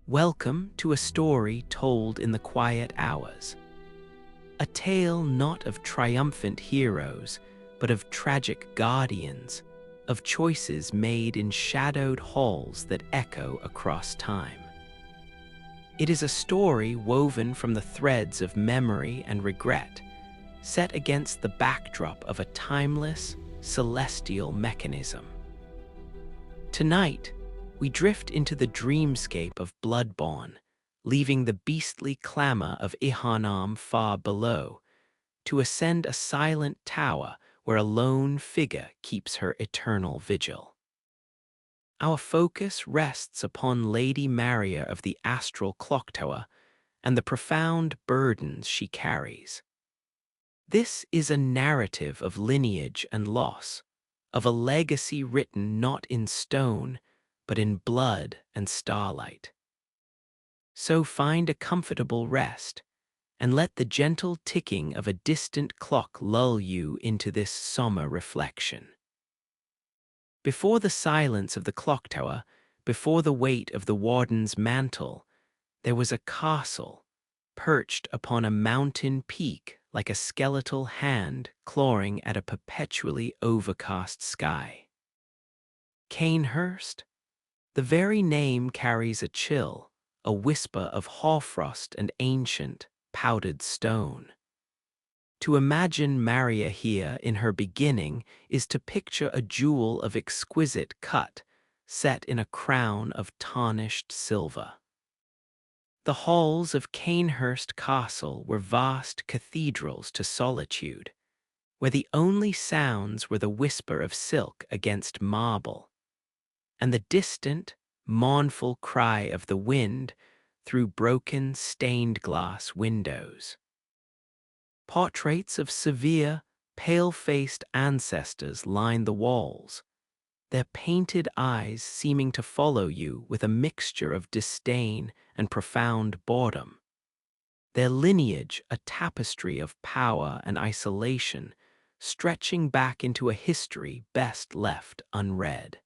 Welcome to a story told in the quiet hours. A tale not of triumphant heroes, but of tragic guardians, of choices made in shadowed halls that echo across time. It is a story woven from the threads of memory and regret, set against the backdrop of a timeless, celestial mechanism. Tonight, we drift into the dreamscape of Bloodborne, leaving the beastly clamor of Yharnam far below, to ascend a silent tower where a lone figure keeps her eternal vigil. Our focus rests upon Lady Maria of the Astral Clocktower and the profound burdens she carries. This is a narrative of lineage and loss, of a legacy written not in stone, but in blood and starlight. So find a comfortable rest, and let the gentle ticking of a distant clock lull you into this somber reflection. Before the silence of the clock tower, before the weight of the warden's mantle, there was a castle, perched upon a mountain peak like a skeletal hand clawing at a perpetually overcast sky. Cainhurst? The very name carries a chill, a whisper of hoarfrost and ancient, powdered stone. To imagine Maria here in her beginning is to picture a jewel of exquisite cut, set in a crown of tarnished silver. The halls of Cainhurst Castle were vast cathedrals to solitude, where the only sounds were the whisper of silk against marble, and the distant, mournful cry of the wind through broken, stained-glass windows. Portraits of severe, pale-faced ancestors line the walls, their painted eyes seeming to follow you with a mixture of disdain and profound boredom, their lineage a tapestry of power and isolation, stretching back into a history best left unread.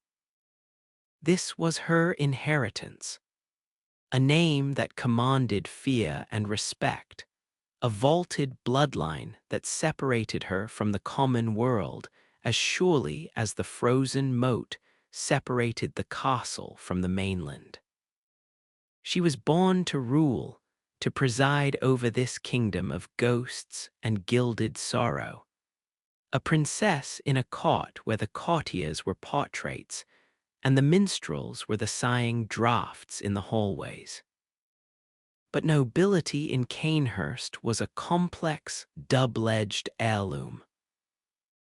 This was her inheritance, a name that commanded fear and respect, a vaulted bloodline that separated her from the common world as surely as the frozen moat separated the castle from the mainland. She was born to rule, to preside over this kingdom of ghosts and gilded sorrow, a princess in a court where the courtiers were portraits, and the minstrels were the sighing draughts in the hallways. But nobility in Cainhurst was a complex, double-edged heirloom.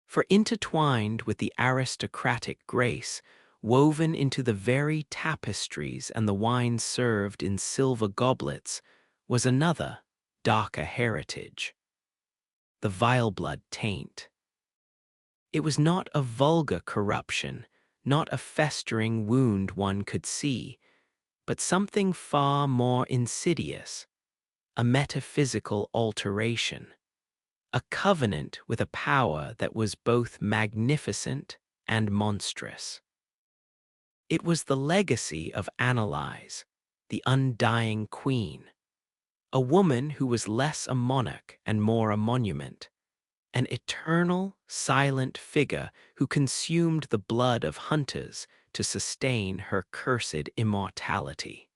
For intertwined with the aristocratic grace, woven into the very tapestries and the wine served in silver goblets, was another, darker heritage: the vile blood taint. It was not a vulgar corruption, not a festering wound one could see, but something far more insidious, a metaphysical alteration, a covenant with a power that was both magnificent and monstrous. It was the legacy of Annalise, the undying queen, a woman who was less a monarch and more a monument, an eternal, silent figure who consumed the blood of hunters to sustain her cursed immortality.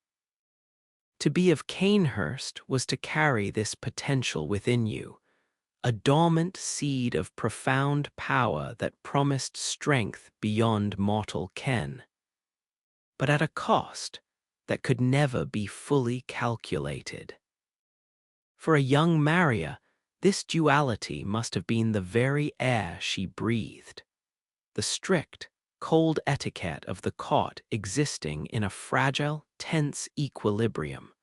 To be of Cainhurst was to carry this potential within you, a dormant seed of profound power that promised strength beyond mortal ken, but at a cost that could never be fully calculated. For a young Maria, this duality must have been the very air she breathed, the strict, cold etiquette of the court existing in a fragile, tense equilibrium,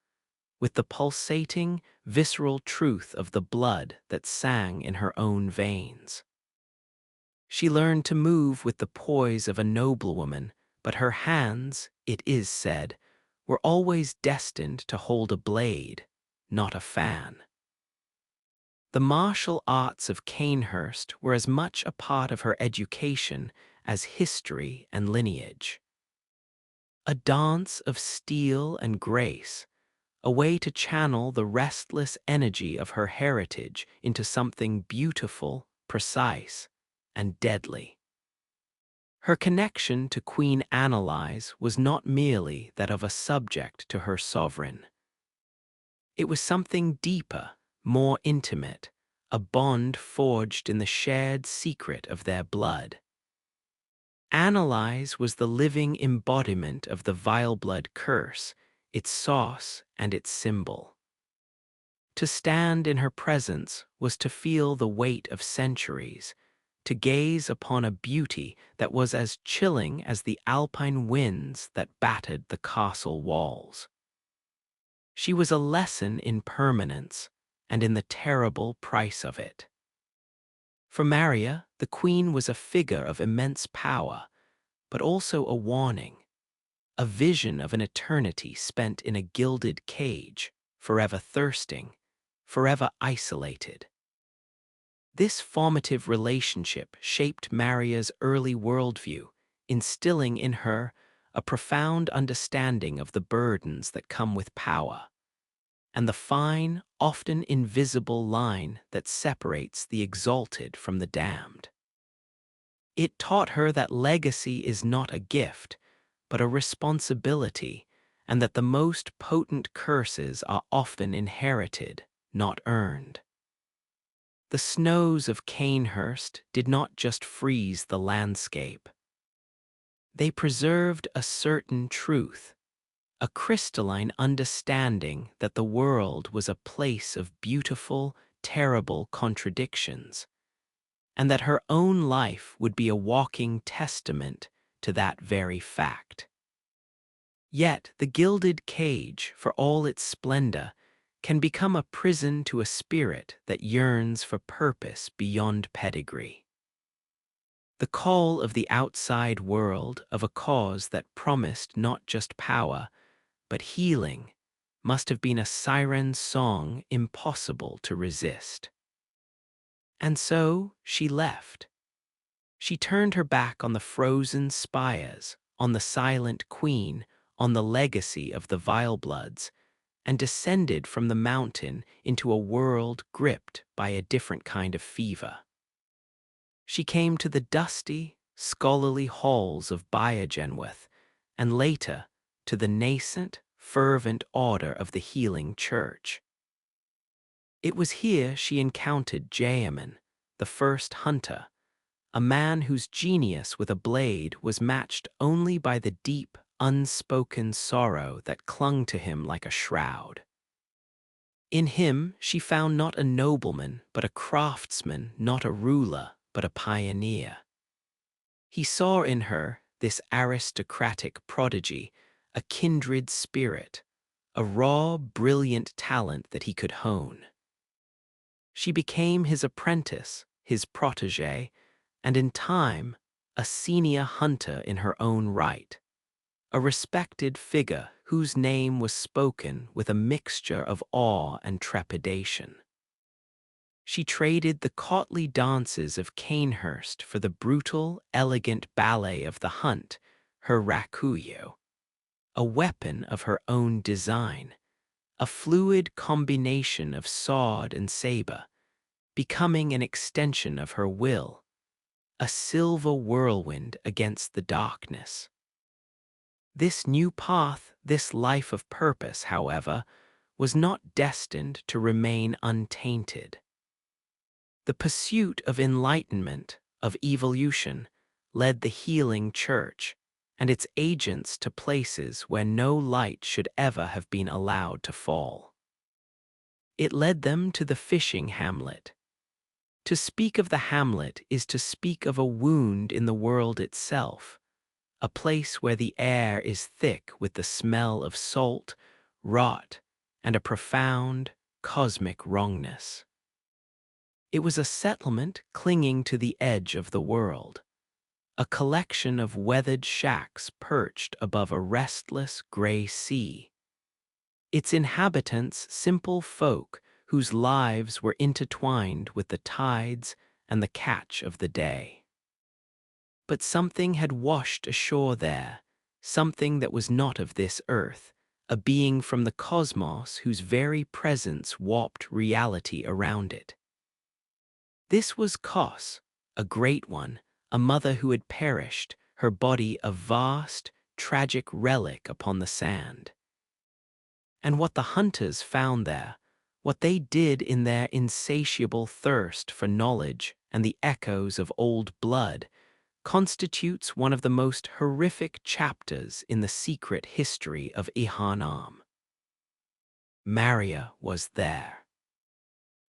with the pulsating, visceral truth of the blood that sang in her own veins. She learned to move with the poise of a noblewoman, but her hands, it is said, were always destined to hold a blade, not a fan. The martial arts of Cainhurst were as much a part of her education as history and lineage. a dance of steel and grace, a way to channel the restless energy of her heritage into something beautiful, precise, and deadly. Her connection to Queen Annalise was not merely that of a subject to her sovereign. It was something deeper, more intimate, a bond forged in the shared secret of their blood. Annalise was the living embodiment of the vile-blood curse, its source and its symbol. To stand in her presence was to feel the weight of centuries, to gaze upon a beauty that was as chilling as the alpine winds that battered the castle walls. She was a lesson in permanence and in the terrible price of it. For Maria, the queen was a figure of immense power, but also a warning, a vision of an eternity spent in a gilded cage, forever thirsting, forever isolated. This formative relationship shaped Maria's early worldview, instilling in her a profound understanding of the burdens that come with power, and the fine, often invisible line that separates the exalted from the damned. It taught her that legacy is not a gift, but a responsibility, and that the most potent curses are often inherited, not earned. The snows of Cainhurst did not just freeze the landscape. They preserved a certain truth, a crystalline understanding that the world was a place of beautiful, terrible contradictions, and that her own life would be a walking testament to that very fact. Yet the gilded cage, for all its splendor, can become a prison to a spirit that yearns for purpose beyond pedigree. The call of the outside world of a cause that promised not just power, but healing, must have been a siren song impossible to resist. And so she left. She turned her back on the frozen spires, on the silent queen, on the legacy of the Vilebloods, and descended from the mountain into a world gripped by a different kind of fever. She came to the dusty, scholarly halls of Biogenwith, and later to the nascent, fervent order of the Healing Church. It was here she encountered Gehrman, the first hunter, a man whose genius with a blade was matched only by the deep, unspoken sorrow that clung to him like a shroud. In him she found not a nobleman, but a craftsman, not a ruler, but a pioneer. He saw in her, this aristocratic prodigy, a kindred spirit, a raw, brilliant talent that he could hone. She became his apprentice, his protégé, and in time, a senior hunter in her own right, a respected figure whose name was spoken with a mixture of awe and trepidation. She traded the courtly dances of Cainhurst for the brutal, elegant ballet of the hunt, her rakuyo, a weapon of her own design, a fluid combination of sword and saber, becoming an extension of her will, a silver whirlwind against the darkness. This new path, this life of purpose, however, was not destined to remain untainted. The pursuit of enlightenment, of evolution, led the Healing Church and its agents to places where no light should ever have been allowed to fall. It led them to the Fishing Hamlet. To speak of the hamlet is to speak of a wound in the world itself, a place where the air is thick with the smell of salt, rot, and a profound, cosmic wrongness. It was a settlement clinging to the edge of the world, a collection of weathered shacks perched above a restless gray sea. Its inhabitants simple folk whose lives were intertwined with the tides and the catch of the day. But something had washed ashore there, something that was not of this earth, a being from the cosmos whose very presence warped reality around it. This was Kos, a great one, a mother who had perished, her body a vast, tragic relic upon the sand. And what the hunters found there, what they did in their insatiable thirst for knowledge and the echoes of old blood, constitutes one of the most horrific chapters in the secret history of Yharnam. Maria was there.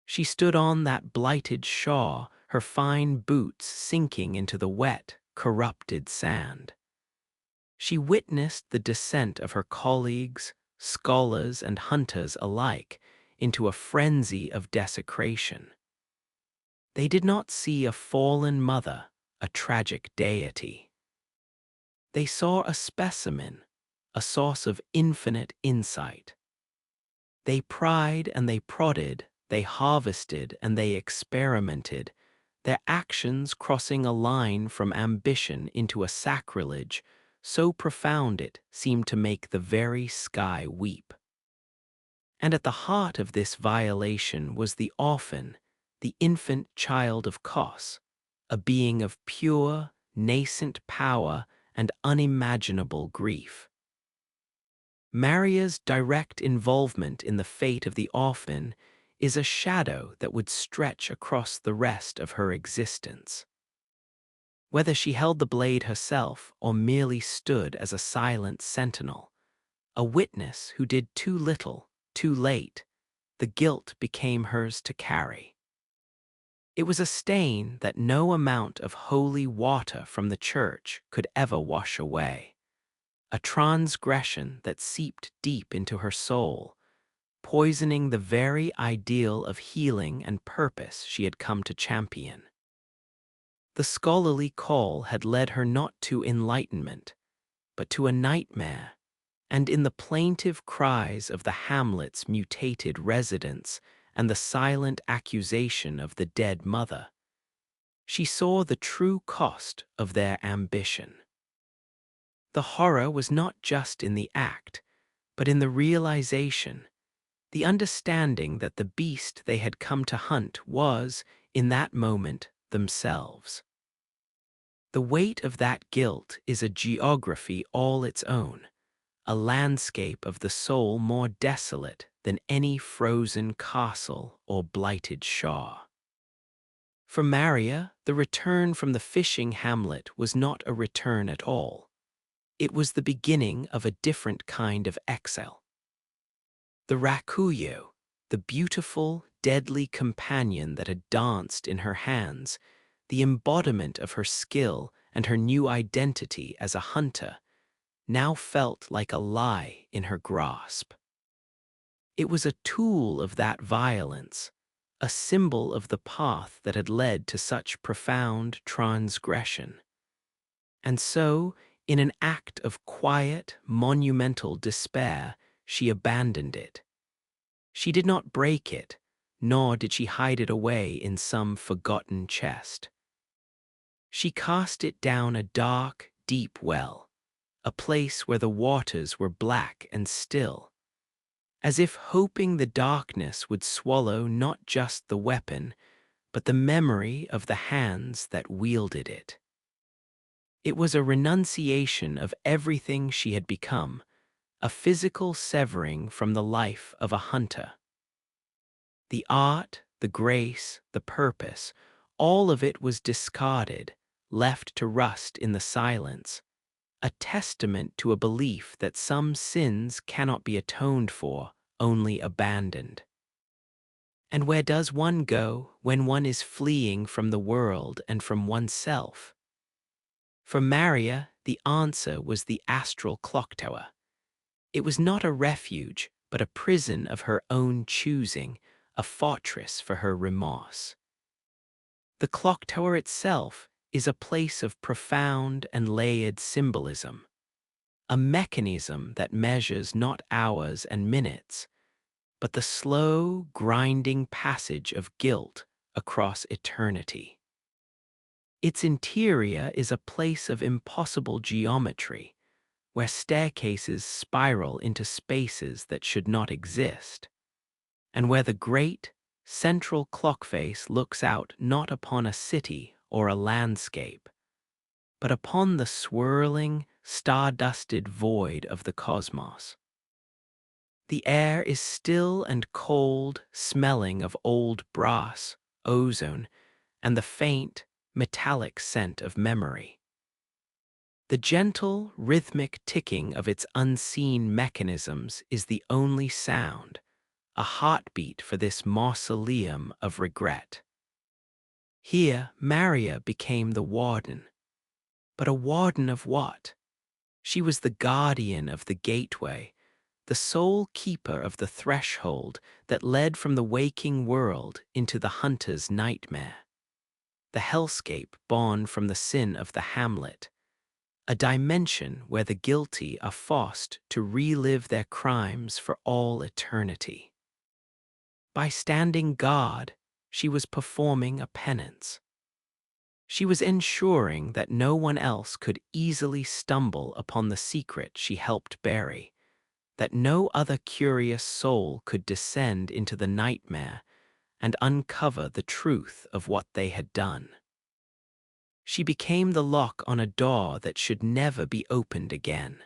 She stood on that blighted shore, her fine boots sinking into the wet, corrupted sand. She witnessed the descent of her colleagues, scholars and hunters alike, into a frenzy of desecration. They did not see a fallen mother, a tragic deity. They saw a specimen, a source of infinite insight. They pried and they prodded, they harvested and they experimented, their actions crossing a line from ambition into a sacrilege so profound it seemed to make the very sky weep. And at the heart of this violation was the orphan, the infant child of Kos, a being of pure, nascent power and unimaginable grief. Maria's direct involvement in the fate of the orphan is a shadow that would stretch across the rest of her existence. Whether she held the blade herself or merely stood as a silent sentinel, a witness who did too little, too late, the guilt became hers to carry. It was a stain that no amount of holy water from the church could ever wash away, a transgression that seeped deep into her soul, poisoning the very ideal of healing and purpose she had come to champion. The scholarly call had led her not to enlightenment, but to a nightmare, and in the plaintive cries of the hamlet's mutated residents and the silent accusation of the dead mother, she saw the true cost of their ambition. The horror was not just in the act, but in the realization, the understanding that the beast they had come to hunt was, in that moment, themselves. The weight of that guilt is a geography all its own, a landscape of the soul more desolate than any frozen castle or blighted shore. For Maria, the return from the fishing hamlet was not a return at all. It was the beginning of a different kind of exile. The rakuyu, the beautiful, deadly companion that had danced in her hands, the embodiment of her skill and her new identity as a hunter, now felt like a lie in her grasp. It was a tool of that violence, a symbol of the path that had led to such profound transgression. And so, in an act of quiet, monumental despair, she abandoned it. She did not break it, nor did she hide it away in some forgotten chest. She cast it down a dark, deep well, a place where the waters were black and still, as if hoping the darkness would swallow not just the weapon, but the memory of the hands that wielded it. It was a renunciation of everything she had become, a physical severing from the life of a hunter. The art, the grace, the purpose, all of it was discarded, left to rust in the silence, a testament to a belief that some sins cannot be atoned for, only abandoned. And where does one go when one is fleeing from the world and from oneself? For Maria, the answer was the Astral Clocktower. It was not a refuge, but a prison of her own choosing, a fortress for her remorse. The clock tower itself is a place of profound and layered symbolism, a mechanism that measures not hours and minutes, but the slow, grinding passage of guilt across eternity. Its interior is a place of impossible geometry, where staircases spiral into spaces that should not exist, and where the great, central clock face looks out not upon a city or a landscape, but upon the swirling, star-dusted void of the cosmos. The air is still and cold, smelling of old brass, ozone, and the faint, metallic scent of memory. The gentle, rhythmic ticking of its unseen mechanisms is the only sound, a heartbeat for this mausoleum of regret. Here, Maria became the warden. But a warden of what? She was the guardian of the gateway, the sole keeper of the threshold that led from the waking world into the hunter's nightmare. The hellscape born from the sin of the hamlet, a dimension where the guilty are forced to relive their crimes for all eternity. By standing guard, she was performing a penance. She was ensuring that no one else could easily stumble upon the secret she helped bury, that no other curious soul could descend into the nightmare and uncover the truth of what they had done. She became the lock on a door that should never be opened again.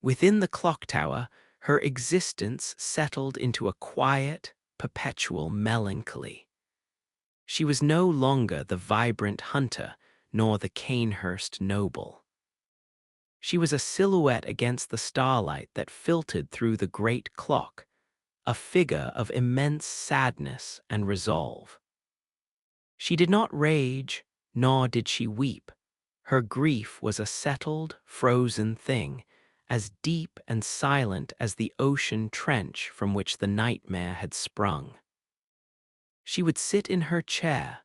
Within the clock tower, her existence settled into a quiet, perpetual melancholy. She was no longer the vibrant hunter, nor the Cainhurst noble. She was a silhouette against the starlight that filtered through the great clock, a figure of immense sadness and resolve. She did not rage, nor did she weep. Her grief was a settled, frozen thing, as deep and silent as the ocean trench from which the nightmare had sprung. She would sit in her chair,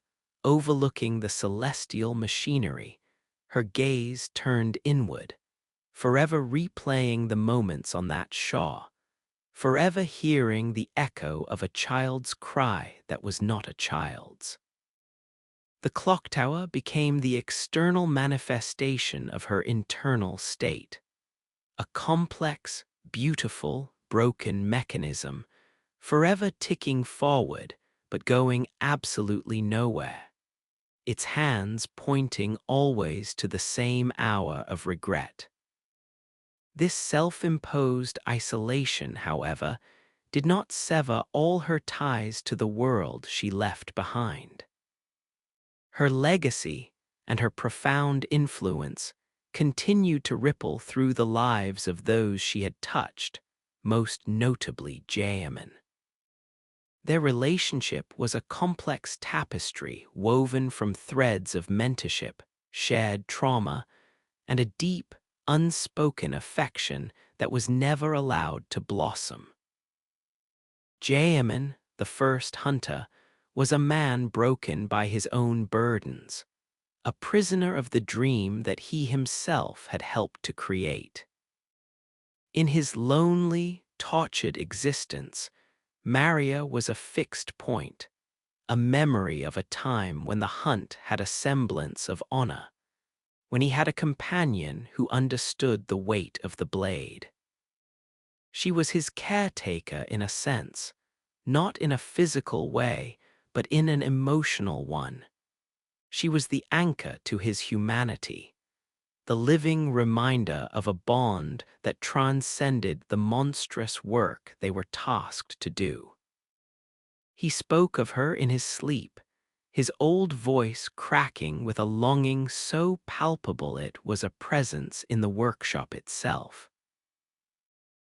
overlooking the celestial machinery, her gaze turned inward, forever replaying the moments on that shore, forever hearing the echo of a child's cry that was not a child's. The clock tower became the external manifestation of her internal state, a complex, beautiful, broken mechanism, forever ticking forward but going absolutely nowhere, its hands pointing always to the same hour of regret. This self-imposed isolation, however, did not sever all her ties to the world she left behind. Her legacy and her profound influence continued to ripple through the lives of those she had touched, most notably Gehrman. Their relationship was a complex tapestry woven from threads of mentorship, shared trauma, and a deep, unspoken affection that was never allowed to blossom. Gehrman, the first hunter, was a man broken by his own burdens, a prisoner of the dream that he himself had helped to create. In his lonely, tortured existence, Maria was a fixed point, a memory of a time when the hunt had a semblance of honor, when he had a companion who understood the weight of the blade. She was his caretaker in a sense, not in a physical way, but in an emotional one. She was the anchor to his humanity, the living reminder of a bond that transcended the monstrous work they were tasked to do. He spoke of her in his sleep, his old voice cracking with a longing so palpable it was a presence in the workshop itself.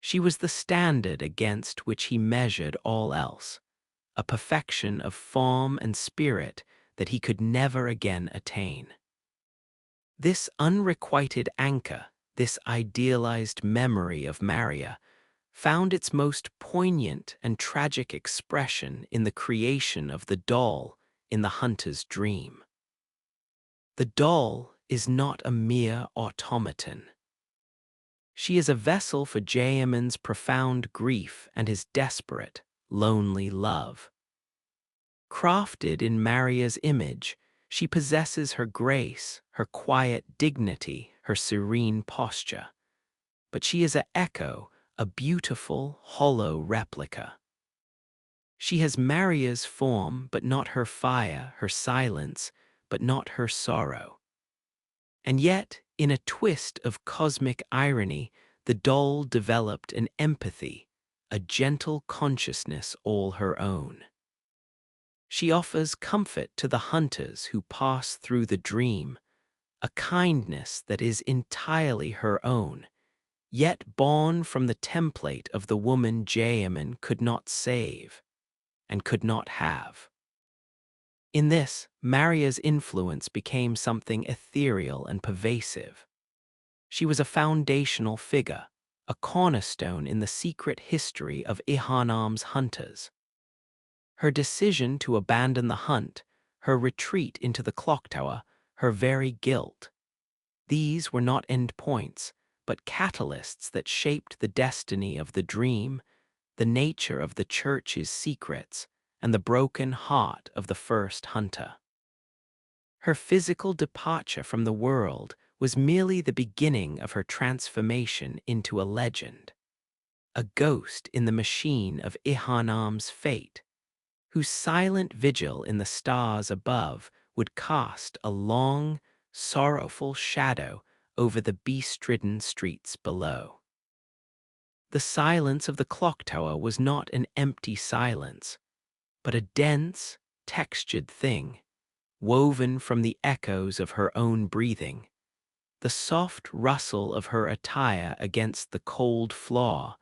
She was the standard against which he measured all else, a perfection of form and spirit that he could never again attain. This unrequited anchor, this idealized memory of Maria, found its most poignant and tragic expression in the creation of the doll in the hunter's dream. The doll is not a mere automaton. She is a vessel for Gehrman's profound grief and his desperate, lonely love. Crafted in Maria's image, she possesses her grace, her quiet dignity, her serene posture. but she is an echo, a beautiful, hollow replica. She has Maria's form, but not her fire, her silence, but not her sorrow. And yet, in a twist of cosmic irony, the doll developed an empathy, a gentle consciousness all her own. She offers comfort to the hunters who pass through the dream, a kindness that is entirely her own, yet born from the template of the woman Gehrman could not save and could not have. In this, Maria's influence became something ethereal and pervasive. She was a foundational figure, a cornerstone in the secret history of Yharnam's hunters. Her decision to abandon the hunt, her retreat into the clocktower, her very guilt. These were not endpoints, but catalysts that shaped the destiny of the dream, the nature of the church's secrets, and the broken heart of the first hunter. Her physical departure from the world was merely the beginning of her transformation into a legend, a ghost in the machine of Yharnam's fate, whose silent vigil in the stars above would cast a long, sorrowful shadow over the beast-ridden streets below. The silence of the clocktower was not an empty silence, but a dense, textured thing, woven from the echoes of her own breathing, the soft rustle of her attire against the cold floor,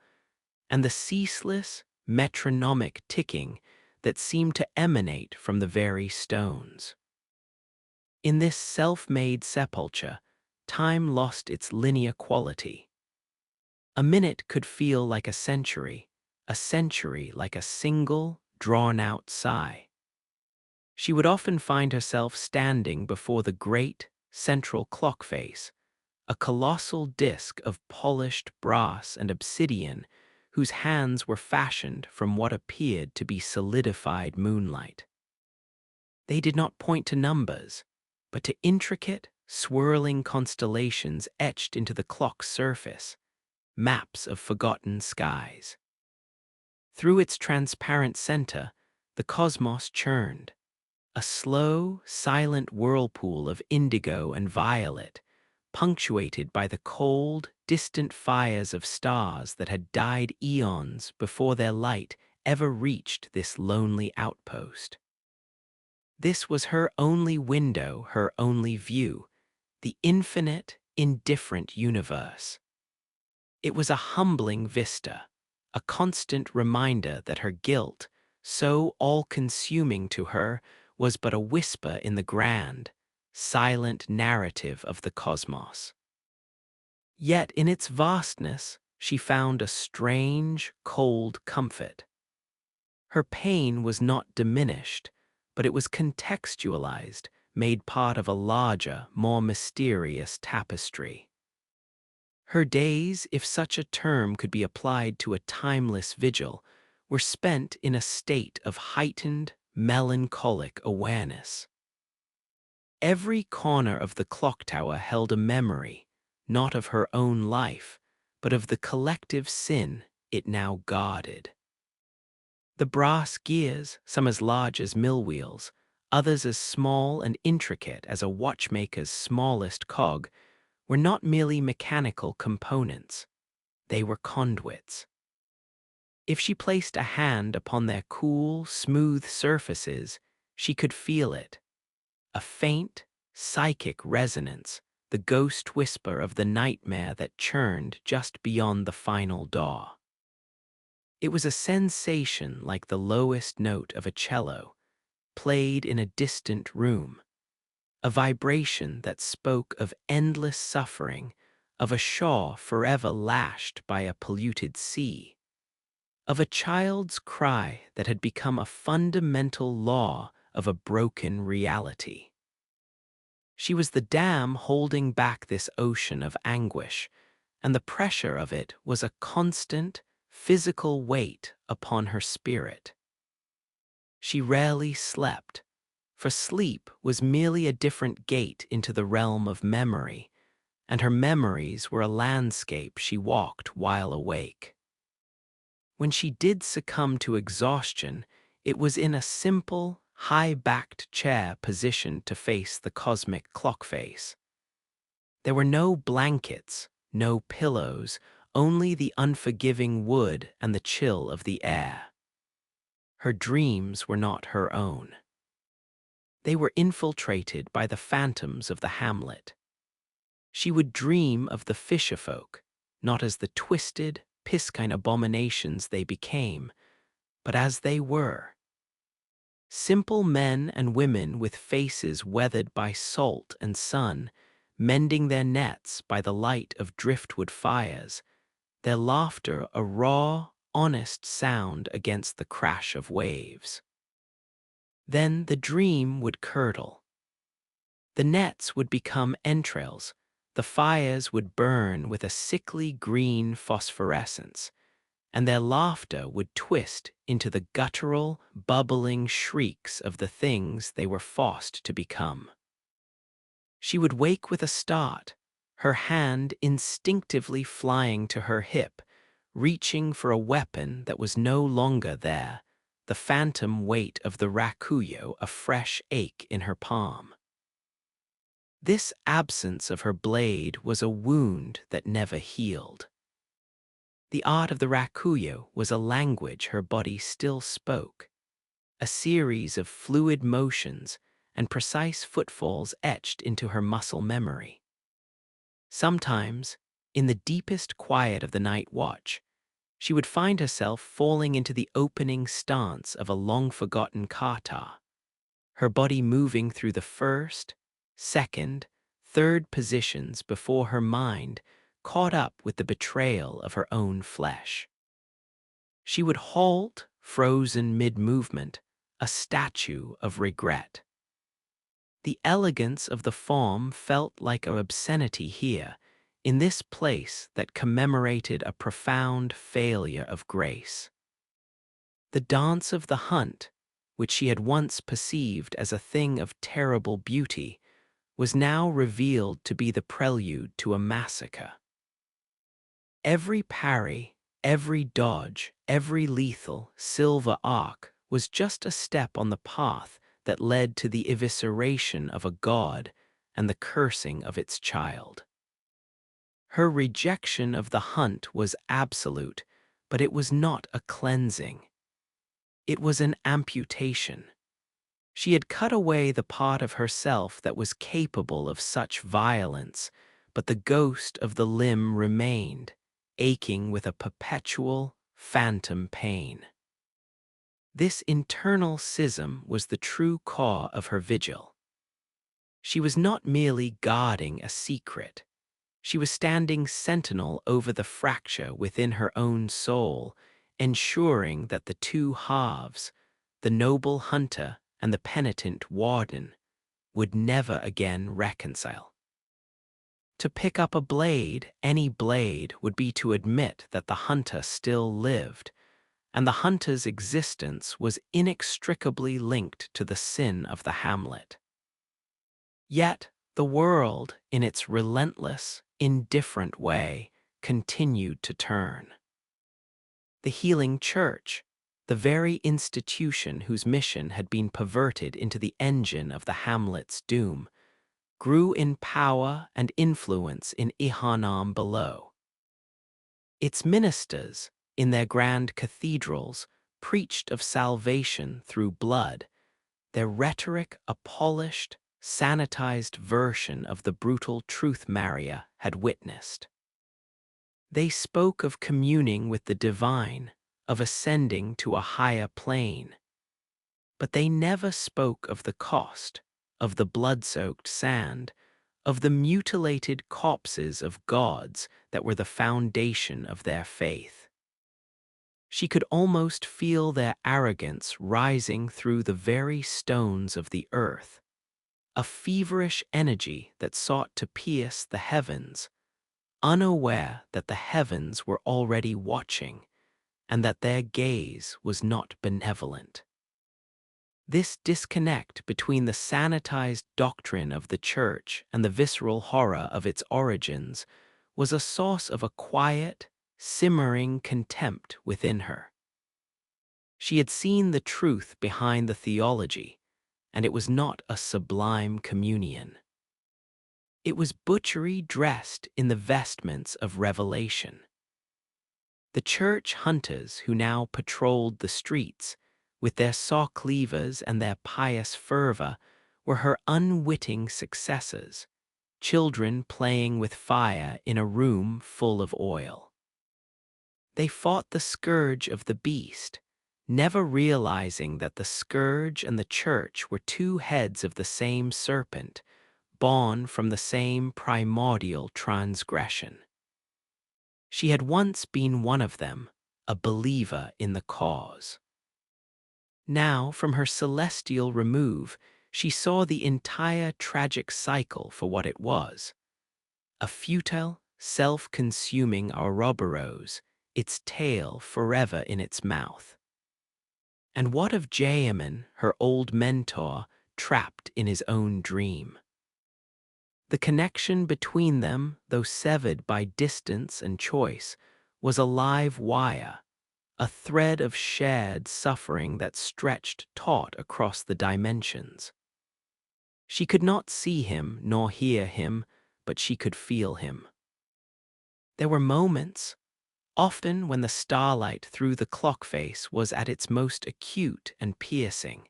and the ceaseless, metronomic ticking that seemed to emanate from the very stones. In this self-made sepulchre, time lost its linear quality. A minute could feel like a century like a single, drawn-out sigh. She would often find herself standing before the great, central clock face, a colossal disk of polished brass and obsidian whose hands were fashioned from what appeared to be solidified moonlight. They did not point to numbers, but to intricate, swirling constellations etched into the clock's surface, maps of forgotten skies. Through its transparent center, the cosmos churned, a slow, silent whirlpool of indigo and violet, punctuated by the cold, distant fires of stars that had died eons before their light ever reached this lonely outpost. This was her only window, her only view, the infinite, indifferent universe. It was a humbling vista, a constant reminder that her guilt, so all-consuming to her, was but a whisper in the grand, silent narrative of the cosmos. Yet in its vastness, she found a strange, cold comfort. Her pain was not diminished, but it was contextualized, made part of a larger, more mysterious tapestry. Her days, if such a term could be applied to a timeless vigil, were spent in a state of heightened, melancholic awareness. Every corner of the clocktower held a memory, not of her own life, but of the collective sin it now guarded. The brass gears, some as large as mill wheels, others as small and intricate as a watchmaker's smallest cog, were not merely mechanical components. They were conduits. If she placed a hand upon their cool, smooth surfaces, she could feel it. A faint, psychic resonance, the ghost whisper of the nightmare that churned just beyond the final daw. It was a sensation like the lowest note of a cello, played in a distant room, a vibration that spoke of endless suffering, of a shore forever lashed by a polluted sea, of a child's cry that had become a fundamental law of a broken reality. She was the dam holding back this ocean of anguish, and the pressure of it was a constant, physical weight upon her spirit. She rarely slept, for sleep was merely a different gate into the realm of memory, and her memories were a landscape she walked while awake. When she did succumb to exhaustion, it was in a simple, high-backed chair positioned to face the cosmic clock face. There were no blankets, no pillows, only the unforgiving wood and the chill of the air. Her dreams were not her own. They were infiltrated by the phantoms of the hamlet. She would dream of the fisherfolk, not as the twisted, piscine abominations they became, but as they were. Simple men and women with faces weathered by salt and sun, mending their nets by the light of driftwood fires, their laughter a raw, honest sound against the crash of waves. Then the dream would curdle. The nets would become entrails, the fires would burn with a sickly green phosphorescence, and their laughter would twist into the guttural, bubbling shrieks of the things they were forced to become. She would wake with a start, her hand instinctively flying to her hip, reaching for a weapon that was no longer there, the phantom weight of the rakuyo a fresh ache in her palm. This absence of her blade was a wound that never healed. The art of the rakuyo was a language her body still spoke, a series of fluid motions and precise footfalls etched into her muscle memory. Sometimes, in the deepest quiet of the night watch, she would find herself falling into the opening stance of a long-forgotten kata, her body moving through the first, second, third positions before her mind caught up with the betrayal of her own flesh. She would halt, frozen mid-movement, a statue of regret. The elegance of the form felt like an obscenity here, in this place that commemorated a profound failure of grace. The dance of the hunt, which she had once perceived as a thing of terrible beauty, was now revealed to be the prelude to a massacre. Every parry, every dodge, every lethal, silver arc was just a step on the path that led to the evisceration of a god and the cursing of its child. Her rejection of the hunt was absolute, but it was not a cleansing. It was an amputation. She had cut away the part of herself that was capable of such violence, but the ghost of the limb remained, aching with a perpetual, phantom pain. This internal schism was the true core of her vigil. She was not merely guarding a secret. She was standing sentinel over the fracture within her own soul, ensuring that the two halves, the noble hunter and the penitent warden, would never again reconcile. To pick up a blade, any blade, would be to admit that the hunter still lived, and the hunter's existence was inextricably linked to the sin of the hamlet. Yet the world, in its relentless, indifferent way, continued to turn. The healing church, the very institution whose mission had been perverted into the engine of the hamlet's doom, grew in power and influence in Yharnam below. Its ministers, in their grand cathedrals, preached of salvation through blood, their rhetoric a polished, sanitized version of the brutal truth Maria had witnessed. They spoke of communing with the divine, of ascending to a higher plane. But they never spoke of the cost, of the blood-soaked sand, of the mutilated corpses of gods that were the foundation of their faith. She could almost feel their arrogance rising through the very stones of the earth, a feverish energy that sought to pierce the heavens, unaware that the heavens were already watching and that their gaze was not benevolent. This disconnect between the sanitized doctrine of the Church and the visceral horror of its origins was a source of a quiet, simmering contempt within her. She had seen the truth behind the theology, and it was not a sublime communion. It was butchery dressed in the vestments of revelation. The church hunters who now patrolled the streets, with their saw cleavers and their pious fervor, were her unwitting successors, children playing with fire in a room full of oil. They fought the scourge of the beast, never realizing that the scourge and the church were two heads of the same serpent, born from the same primordial transgression. She had once been one of them, a believer in the cause. Now, from her celestial remove, she saw the entire tragic cycle for what it was: a futile, self-consuming Ouroboros, its tail forever in its mouth. And what of Gehrman, her old mentor, trapped in his own dream? The connection between them, though severed by distance and choice, was a live wire, a thread of shared suffering that stretched taut across the dimensions. She could not see him nor hear him, but she could feel him. There were moments, often when the starlight through the clock face was at its most acute and piercing,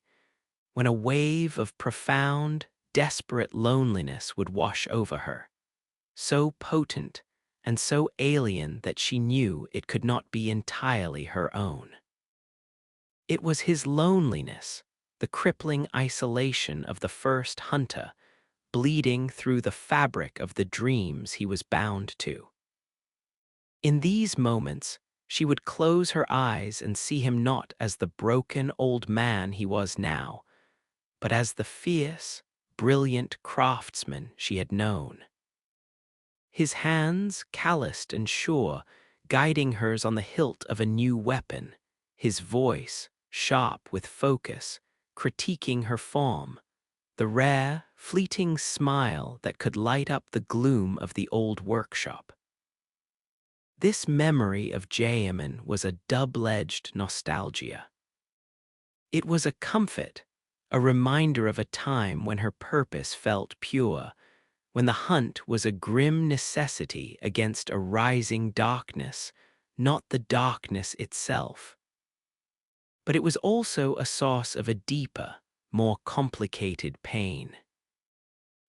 when a wave of profound, desperate loneliness would wash over her, so potent and so alien that she knew it could not be entirely her own. It was his loneliness, the crippling isolation of the first hunter, bleeding through the fabric of the dreams he was bound to. In these moments, she would close her eyes and see him not as the broken old man he was now, but as the fierce, brilliant craftsman she had known. His hands, calloused and sure, guiding hers on the hilt of a new weapon, his voice, sharp with focus, critiquing her form, the rare, fleeting smile that could light up the gloom of the old workshop. This memory of Gehrman was a double-edged nostalgia. It was a comfort, a reminder of a time when her purpose felt pure, when the hunt was a grim necessity against a rising darkness, not the darkness itself. But it was also a source of a deeper, more complicated pain.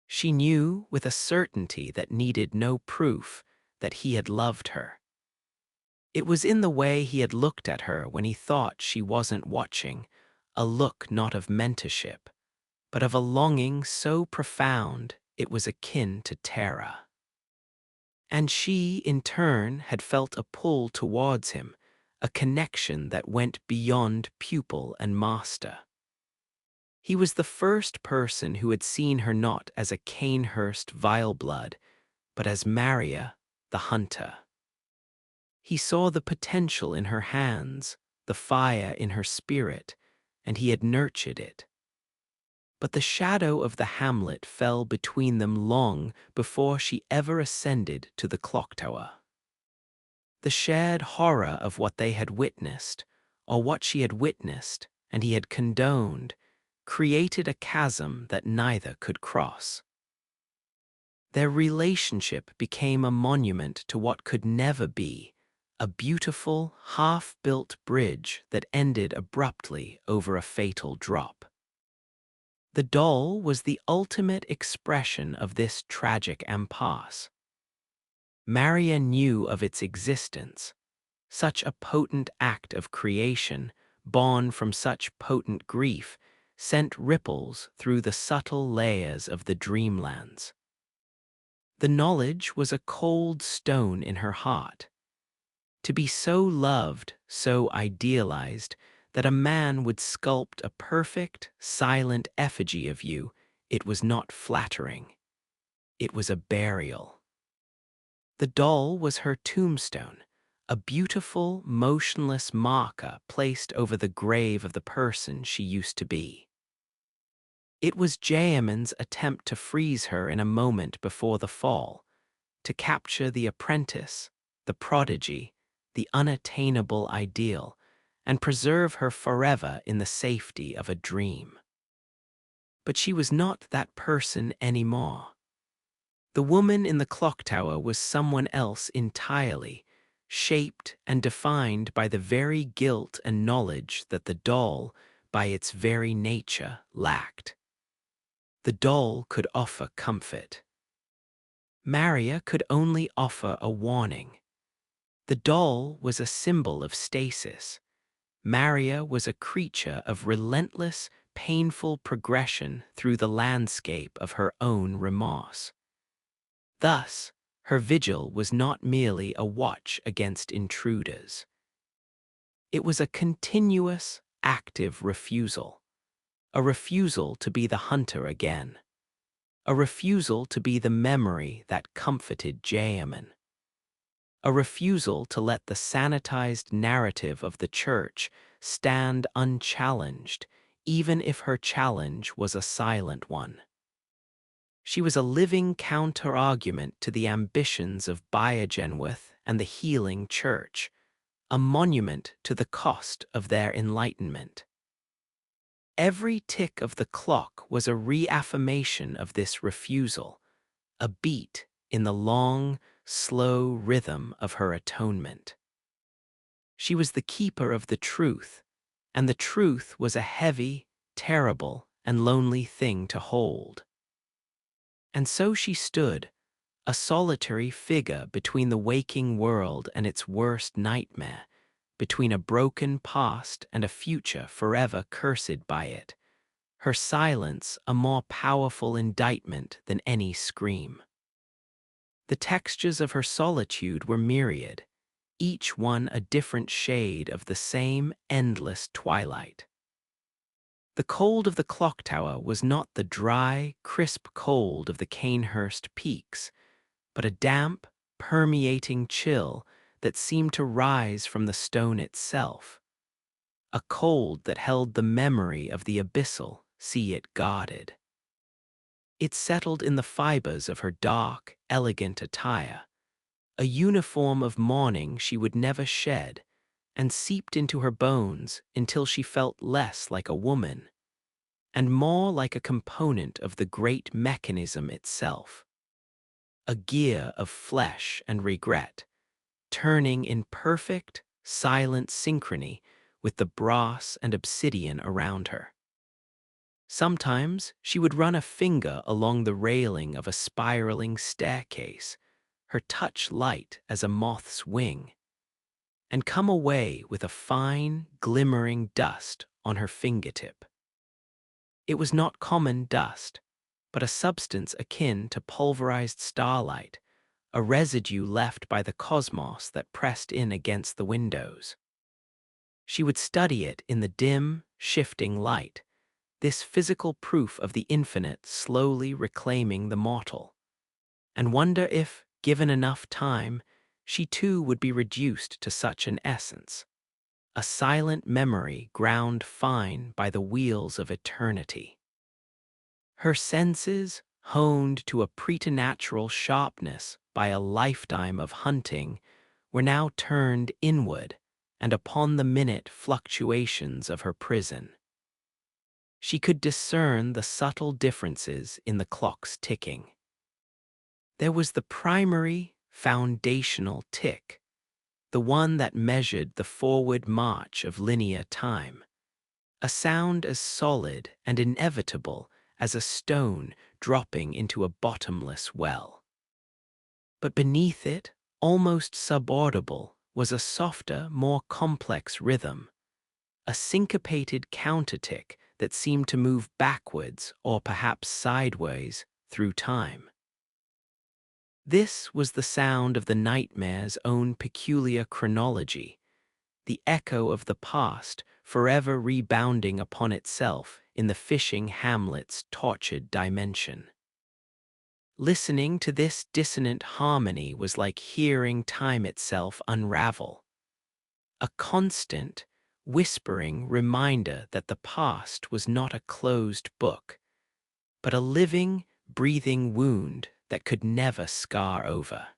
She knew with a certainty that needed no proof that he had loved her. It was in the way he had looked at her when he thought she wasn't watching, a look not of mentorship, but of a longing so profound it was akin to terror. And she, in turn, had felt a pull towards him, a connection that went beyond pupil and master. He was the first person who had seen her not as a Cainhurst vileblood, but as Maria, the hunter. He saw the potential in her hands, the fire in her spirit, and he had nurtured it. But the shadow of the hamlet fell between them long before she ever ascended to the clocktower. The shared horror of what they had witnessed, or what she had witnessed and he had condoned, created a chasm that neither could cross. Their relationship became a monument to what could never be, a beautiful, half-built bridge that ended abruptly over a fatal drop. The doll was the ultimate expression of this tragic impasse. Maria knew of its existence, such a potent act of creation, born from such potent grief, sent ripples through the subtle layers of the dreamlands. The knowledge was a cold stone in her heart. To be so loved, so idealized, that a man would sculpt a perfect, silent effigy of you, it was not flattering. It was a burial. The doll was her tombstone, a beautiful, motionless marker placed over the grave of the person she used to be. It was Gehrman's attempt to freeze her in a moment before the fall, to capture the apprentice, the prodigy, the unattainable ideal, and preserve her forever in the safety of a dream. But she was not that person anymore. The woman in the clock tower was someone else entirely, shaped and defined by the very guilt and knowledge that the doll, by its very nature, lacked. The doll could offer comfort. Maria could only offer a warning. The doll was a symbol of stasis. Maria was a creature of relentless, painful progression through the landscape of her own remorse. Thus, her vigil was not merely a watch against intruders. It was a continuous, active refusal. A refusal to be the hunter again. A refusal to be the memory that comforted Gehrman. A refusal to let the sanitized narrative of the church stand unchallenged, even if her challenge was a silent one. She was a living counter-argument to the ambitions of Biogenwith and the healing church, a monument to the cost of their enlightenment. Every tick of the clock was a reaffirmation of this refusal, a beat in the long, slow rhythm of her atonement. She was the keeper of the truth, and the truth was a heavy, terrible, and lonely thing to hold. And so she stood, a solitary figure between the waking world and its worst nightmare, between a broken past and a future forever cursed by it, her silence a more powerful indictment than any scream. The textures of her solitude were myriad, each one a different shade of the same endless twilight. The cold of the clock tower was not the dry, crisp cold of the Cainhurst peaks, but a damp, permeating chill that seemed to rise from the stone itself, a cold that held the memory of the abyssal sea it guarded. It settled in the fibers of her dark, elegant attire, a uniform of mourning she would never shed, and seeped into her bones until she felt less like a woman, and more like a component of the great mechanism itself. A gear of flesh and regret, turning in perfect, silent synchrony with the brass and obsidian around her. Sometimes she would run a finger along the railing of a spiraling staircase, her touch light as a moth's wing, and come away with a fine, glimmering dust on her fingertip. It was not common dust, but a substance akin to pulverized starlight, a residue left by the cosmos that pressed in against the windows. She would study it in the dim, shifting light, this physical proof of the infinite slowly reclaiming the mortal, and wonder if, given enough time, she too would be reduced to such an essence, a silent memory ground fine by the wheels of eternity. Her senses, honed to a preternatural sharpness by a lifetime of hunting, were now turned inward and upon the minute fluctuations of her prison. She could discern the subtle differences in the clock's ticking. There was the primary, foundational tick, the one that measured the forward march of linear time, a sound as solid and inevitable as a stone dropping into a bottomless well. But beneath it, almost subaudible, was a softer, more complex rhythm, a syncopated countertick that seemed to move backwards or perhaps sideways through time. This was the sound of the nightmare's own peculiar chronology, the echo of the past forever rebounding upon itself in the Fishing Hamlet's tortured dimension. Listening to this dissonant harmony was like hearing time itself unravel, a constant, whispering reminder that the past was not a closed book, but a living, breathing wound that could never scar over.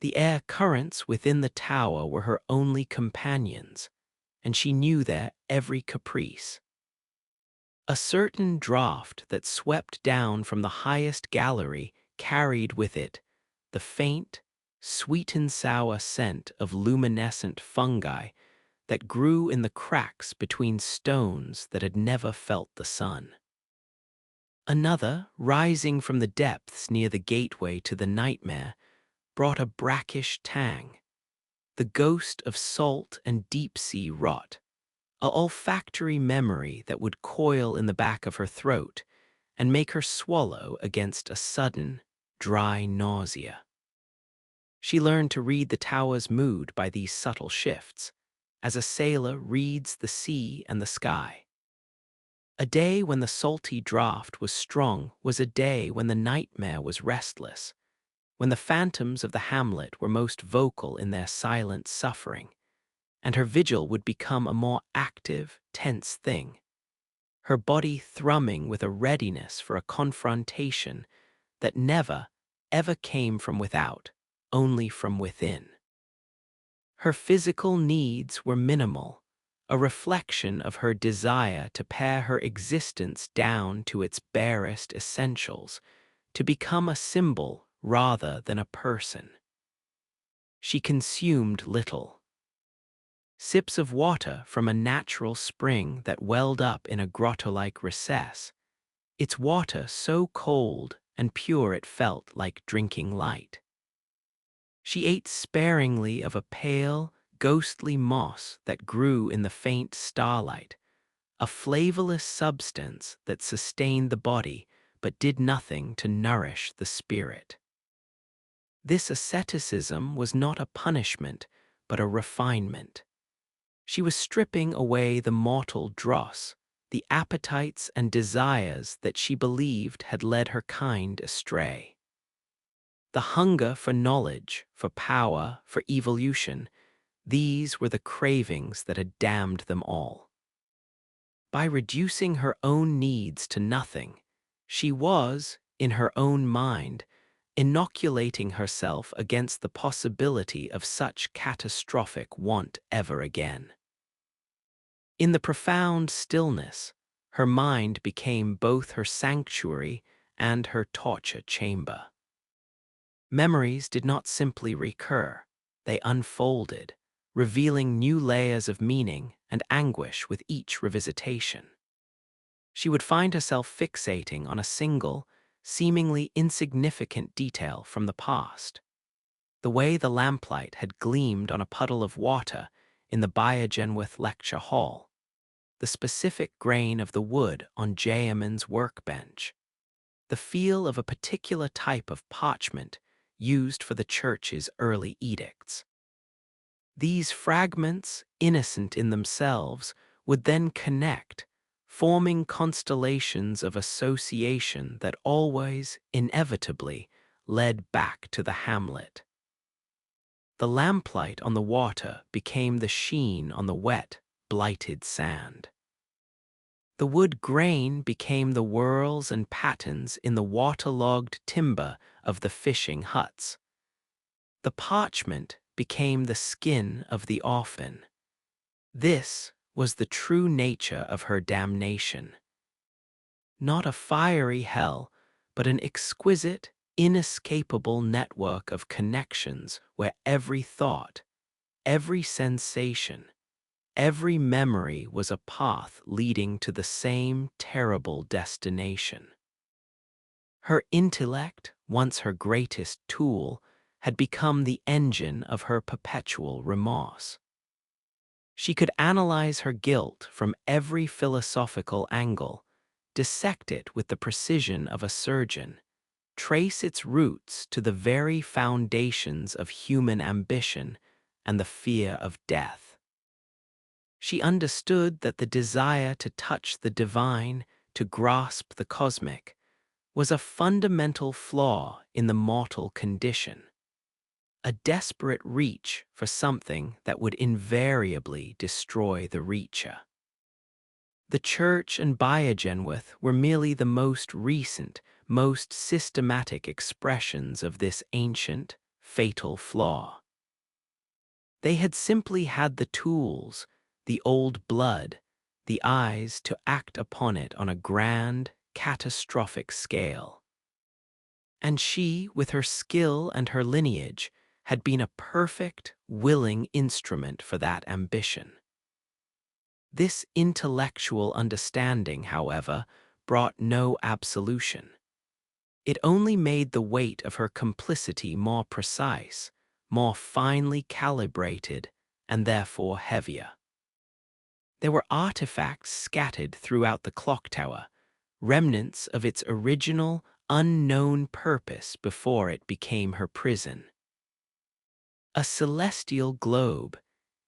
The air currents within the tower were her only companions, and she knew their every caprice. A certain draught that swept down from the highest gallery carried with it the faint, sweet and sour scent of luminescent fungi that grew in the cracks between stones that had never felt the sun. Another, rising from the depths near the gateway to the nightmare, brought a brackish tang, the ghost of salt and deep-sea rot, a olfactory memory that would coil in the back of her throat and make her swallow against a sudden, dry nausea. She learned to read the tower's mood by these subtle shifts, as a sailor reads the sea and the sky. A day when the salty draught was strong was a day when the nightmare was restless, when the phantoms of the hamlet were most vocal in their silent suffering, and her vigil would become a more active, tense thing, her body thrumming with a readiness for a confrontation that never, ever came from without, only from within. Her physical needs were minimal, a reflection of her desire to pare her existence down to its barest essentials, to become a symbol rather than a person. She consumed little. Sips of water from a natural spring that welled up in a grotto-like recess, its water so cold and pure it felt like drinking light. She ate sparingly of a pale, ghostly moss that grew in the faint starlight, a flavorless substance that sustained the body but did nothing to nourish the spirit. This asceticism was not a punishment, but a refinement. She was stripping away the mortal dross, the appetites and desires that she believed had led her kind astray. The hunger for knowledge, for power, for evolution, these were the cravings that had damned them all. By reducing her own needs to nothing, she was, in her own mind, inoculating herself against the possibility of such catastrophic want ever again. In the profound stillness, her mind became both her sanctuary and her torture chamber. Memories did not simply recur, they unfolded, revealing new layers of meaning and anguish with each revisitation. She would find herself fixating on a single, seemingly insignificant detail from the past. The way the lamplight had gleamed on a puddle of water in the Biogenwith lecture hall, the specific grain of the wood on Gehrman's workbench, the feel of a particular type of parchment used for the church's early edicts. These fragments, innocent in themselves, would then connect, forming constellations of association that always, inevitably, led back to the hamlet. The lamplight on the water became the sheen on the wet, blighted sand. The wood grain became the whorls and patterns in the waterlogged timber of the fishing huts. The parchment became the skin of the orphan. This was the true nature of her damnation. Not a fiery hell, but an exquisite, inescapable network of connections where every thought, every sensation, every memory was a path leading to the same terrible destination. Her intellect, once her greatest tool, had become the engine of her perpetual remorse. She could analyze her guilt from every philosophical angle, dissect it with the precision of a surgeon, trace its roots to the very foundations of human ambition and the fear of death. She understood that the desire to touch the divine, to grasp the cosmic, was a fundamental flaw in the mortal condition, a desperate reach for something that would invariably destroy the reacher. The church and Biogenwith were merely the most recent, most systematic expressions of this ancient, fatal flaw. They had simply had the tools, the old blood, the eyes to act upon it on a grand, catastrophic scale. And she, with her skill and her lineage, had been a perfect, willing instrument for that ambition. This intellectual understanding, however, brought no absolution. It only made the weight of her complicity more precise, more finely calibrated, and therefore heavier. There were artifacts scattered throughout the clock tower, remnants of its original, unknown purpose before it became her prison. A celestial globe,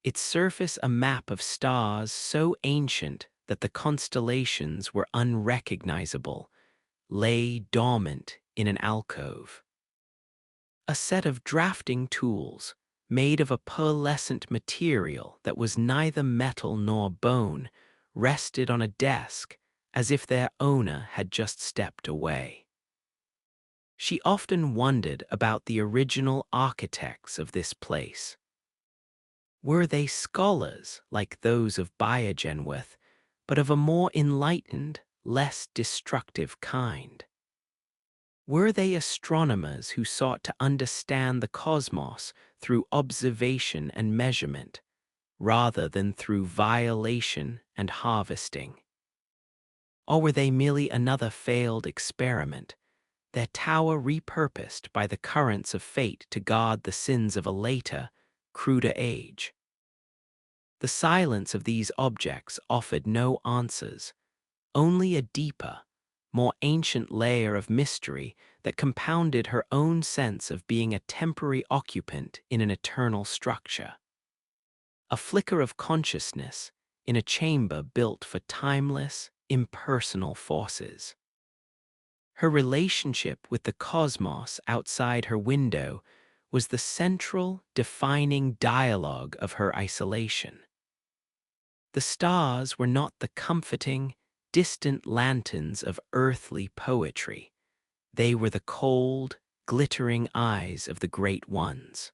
its surface a map of stars so ancient that the constellations were unrecognizable, lay dormant in an alcove. A set of drafting tools, made of a pearlescent material that was neither metal nor bone, rested on a desk as if their owner had just stepped away. She often wondered about the original architects of this place. Were they scholars like those of Biogenwith, but of a more enlightened, less destructive kind? Were they astronomers who sought to understand the cosmos through observation and measurement, rather than through violation and harvesting? Or were they merely another failed experiment, their tower repurposed by the currents of fate to guard the sins of a later, cruder age? The silence of these objects offered no answers, only a deeper, more ancient layer of mystery that compounded her own sense of being a temporary occupant in an eternal structure. A flicker of consciousness in a chamber built for timeless, impersonal forces. Her relationship with the cosmos outside her window was the central, defining dialogue of her isolation. The stars were not the comforting, distant lanterns of earthly poetry. They were the cold, glittering eyes of the great ones.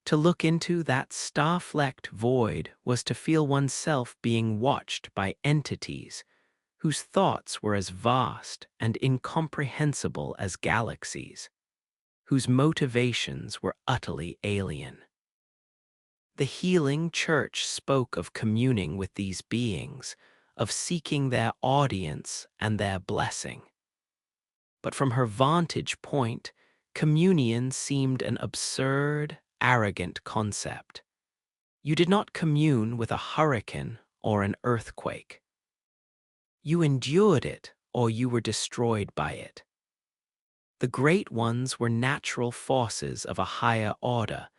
To look into that star-flecked void was to feel oneself being watched by entities whose thoughts were as vast and incomprehensible as galaxies, whose motivations were utterly alien. The healing church spoke of communing with these beings, of seeking their audience and their blessing. But from her vantage point, communion seemed an absurd, arrogant concept. You did not commune with a hurricane or an earthquake. You endured it, or you were destroyed by it. The great ones were natural forces of a higher order,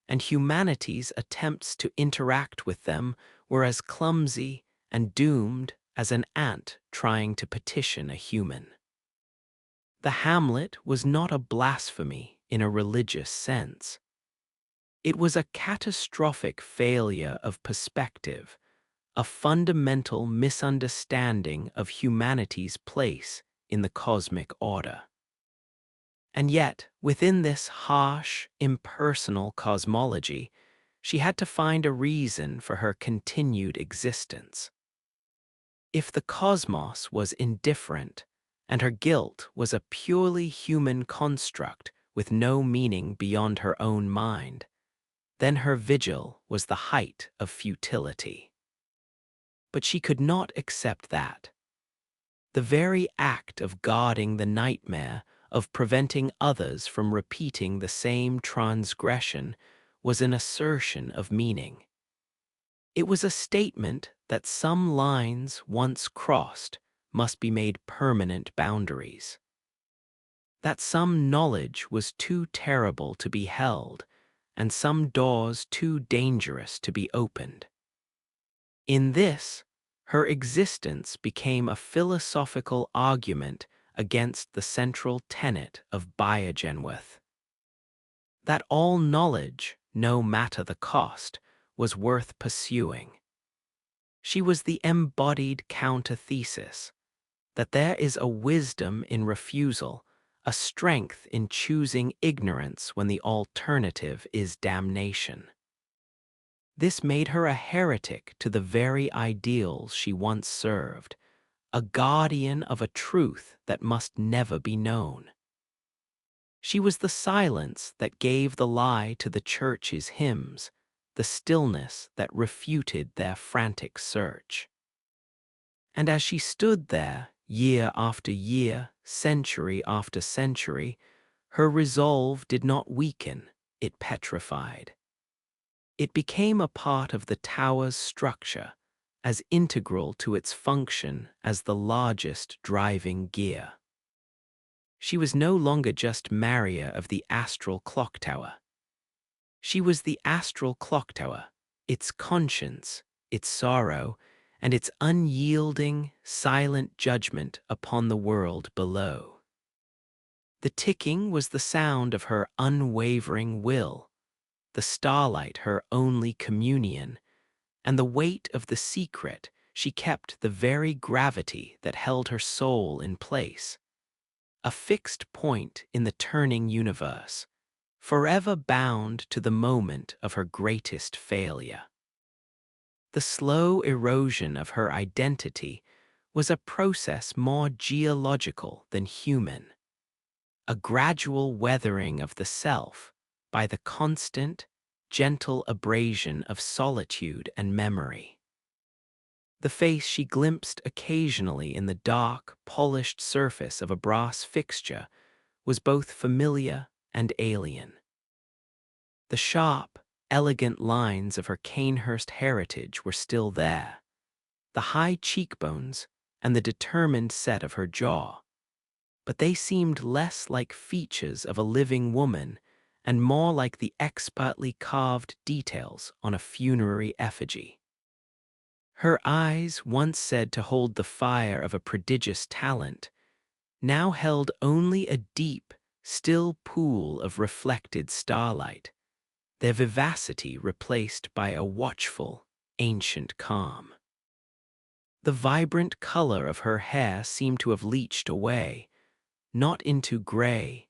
and humanity's attempts to interact with them were as clumsy and doomed as an ant trying to petition a human. The Hamlet was not a blasphemy in a religious sense. It was a catastrophic failure of perspective, a fundamental misunderstanding of humanity's place in the cosmic order. And yet, within this harsh, impersonal cosmology, she had to find a reason for her continued existence. If the cosmos was indifferent, and her guilt was a purely human construct with no meaning beyond her own mind, then her vigil was the height of futility. But she could not accept that. The very act of guarding the nightmare, of preventing others from repeating the same transgression, was an assertion of meaning. It was a statement that some lines once crossed must be made permanent boundaries. That some knowledge was too terrible to be held, and some doors too dangerous to be opened. In this, her existence became a philosophical argument against the central tenet of Biogenwith. That all knowledge, no matter the cost, was worth pursuing. She was the embodied counterthesis, that there is a wisdom in refusal, a strength in choosing ignorance when the alternative is damnation. This made her a heretic to the very ideals she once served, a guardian of a truth that must never be known. She was the silence that gave the lie to the church's hymns, the stillness that refuted their frantic search. And as she stood there, year after year, century after century, her resolve did not weaken, it petrified. It became a part of the tower's structure, as integral to its function as the largest driving gear. She was no longer just Maria of the Astral Clocktower. She was the Astral Clocktower, its conscience, its sorrow, and its unyielding, silent judgment upon the world below. The ticking was the sound of her unwavering will, the starlight her only communion, and the weight of the secret she kept the very gravity that held her soul in place, a fixed point in the turning universe, forever bound to the moment of her greatest failure. The slow erosion of her identity was a process more geological than human, a gradual weathering of the self by the constant, gentle abrasion of solitude and memory. The face she glimpsed occasionally in the dark, polished surface of a brass fixture was both familiar and alien. The sharp, elegant lines of her Cainhurst heritage were still there, the high cheekbones and the determined set of her jaw, but they seemed less like features of a living woman and more like the expertly carved details on a funerary effigy. Her eyes, once said to hold the fire of a prodigious talent, now held only a deep, still pool of reflected starlight, their vivacity replaced by a watchful, ancient calm. The vibrant color of her hair seemed to have leached away, not into gray,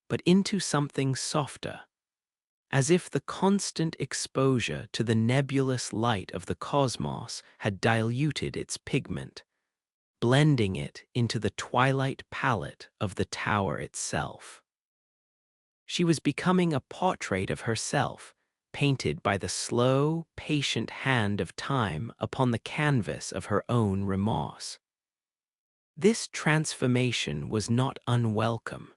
but into something softer, as if the constant exposure to the nebulous light of the cosmos had diluted its pigment, blending it into the twilight palette of the tower itself. She was becoming a portrait of herself, painted by the slow, patient hand of time upon the canvas of her own remorse. This transformation was not unwelcome.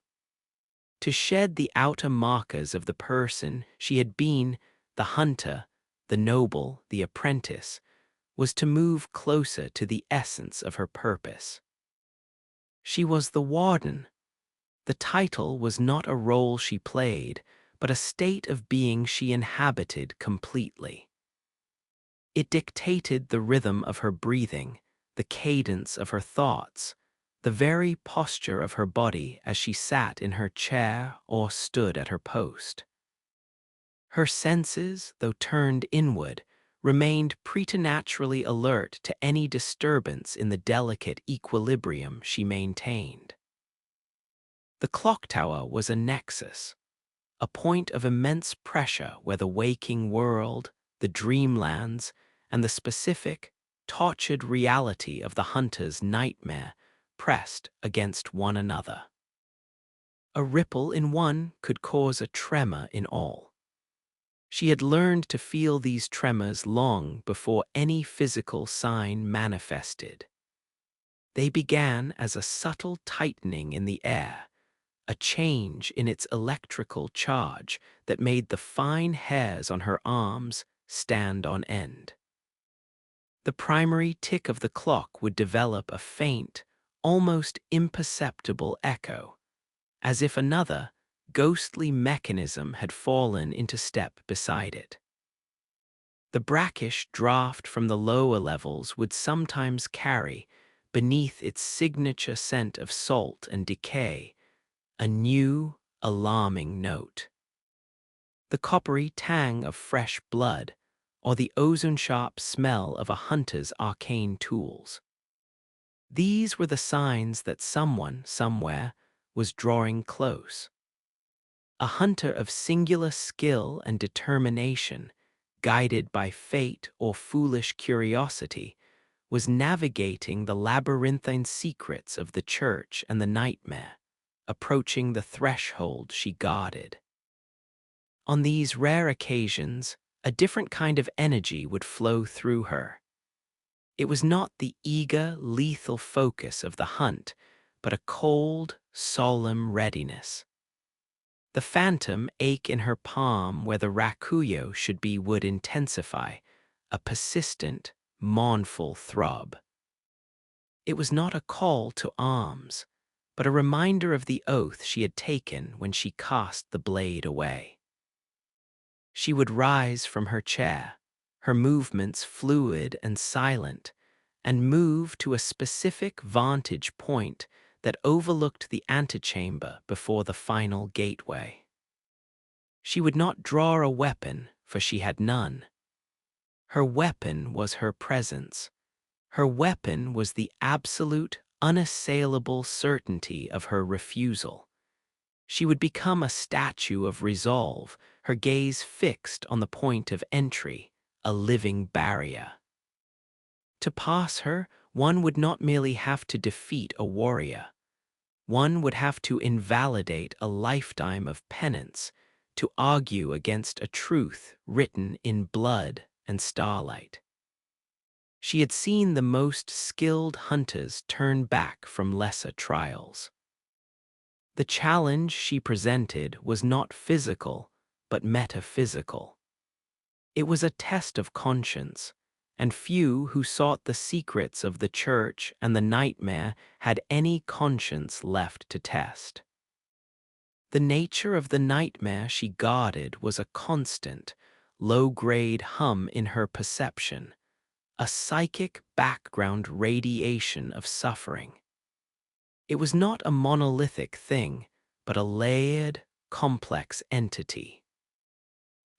To shed the outer markers of the person she had been, the hunter, the noble, the apprentice, was to move closer to the essence of her purpose. She was the warden. The title was not a role she played, but a state of being she inhabited completely. It dictated the rhythm of her breathing, the cadence of her thoughts, the very posture of her body as she sat in her chair or stood at her post. Her senses, though turned inward, remained preternaturally alert to any disturbance in the delicate equilibrium she maintained. The clock tower was a nexus, a point of immense pressure where the waking world, the dreamlands, and the specific, tortured reality of the hunter's nightmare pressed against one another. A ripple in one could cause a tremor in all. She had learned to feel these tremors long before any physical sign manifested. They began as a subtle tightening in the air, a change in its electrical charge that made the fine hairs on her arms stand on end. The primary tick of the clock would develop a faint, almost imperceptible echo, as if another, ghostly mechanism had fallen into step beside it. The brackish draft from the lower levels would sometimes carry, beneath its signature scent of salt and decay, a new, alarming note. The coppery tang of fresh blood, or the ozone-sharp smell of a hunter's arcane tools. These were the signs that someone, somewhere, was drawing close. A hunter of singular skill and determination, guided by fate or foolish curiosity, was navigating the labyrinthine secrets of the church and the nightmare, approaching the threshold she guarded. On these rare occasions, a different kind of energy would flow through her. It was not the eager, lethal focus of the hunt, but a cold, solemn readiness. The phantom ache in her palm where the rakuyo should be would intensify, a persistent, mournful throb. It was not a call to arms, but a reminder of the oath she had taken when she cast the blade away. She would rise from her chair, her movements fluid and silent, and move to a specific vantage point that overlooked the antechamber before the final gateway. She would not draw a weapon, for she had none. Her weapon was her presence. Her weapon was the absolute, unassailable certainty of her refusal. She would become a statue of resolve, her gaze fixed on the point of entry, a living barrier. To pass her, one would not merely have to defeat a warrior. One would have to invalidate a lifetime of penance, to argue against a truth written in blood and starlight. She had seen the most skilled hunters turn back from lesser trials. The challenge she presented was not physical, but metaphysical. It was a test of conscience, and few who sought the secrets of the church and the nightmare had any conscience left to test. The nature of the nightmare she guarded was a constant, low-grade hum in her perception, a psychic background radiation of suffering. It was not a monolithic thing, but a layered, complex entity.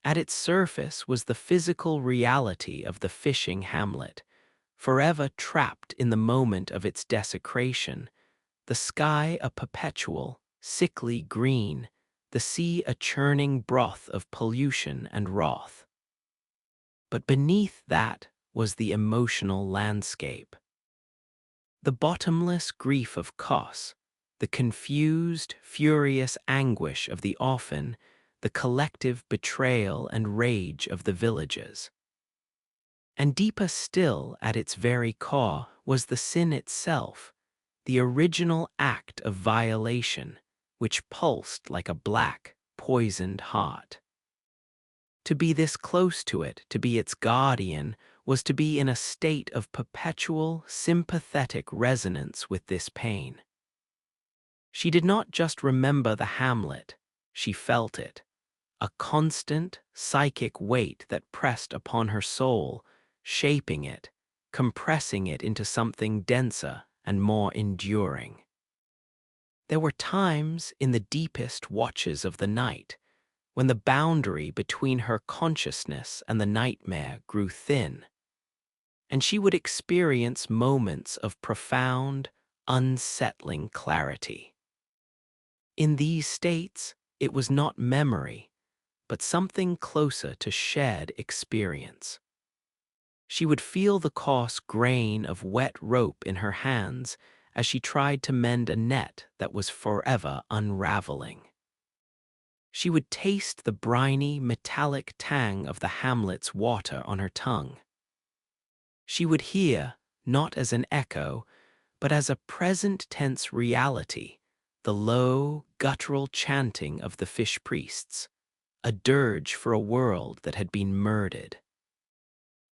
At its surface was the physical reality of the Fishing Hamlet, forever trapped in the moment of its desecration, the sky a perpetual, sickly green, the sea a churning broth of pollution and wrath. But beneath that was the emotional landscape. The bottomless grief of Kos, the confused, furious anguish of the orphan, the collective betrayal and rage of the villagers. And deeper still, at its very core, was the sin itself, the original act of violation, which pulsed like a black, poisoned heart. To be this close to it, to be its guardian, was to be in a state of perpetual, sympathetic resonance with this pain. She did not just remember the hamlet, she felt it, a constant, psychic weight that pressed upon her soul, shaping it, compressing it into something denser and more enduring. There were times in the deepest watches of the night when the boundary between her consciousness and the nightmare grew thin, and she would experience moments of profound, unsettling clarity. In these states, it was not memory, but something closer to shared experience. She would feel the coarse grain of wet rope in her hands as she tried to mend a net that was forever unraveling. She would taste the briny, metallic tang of the hamlet's water on her tongue. She would hear, not as an echo, but as a present-tense reality, the low, guttural chanting of the fish priests, a dirge for a world that had been murdered.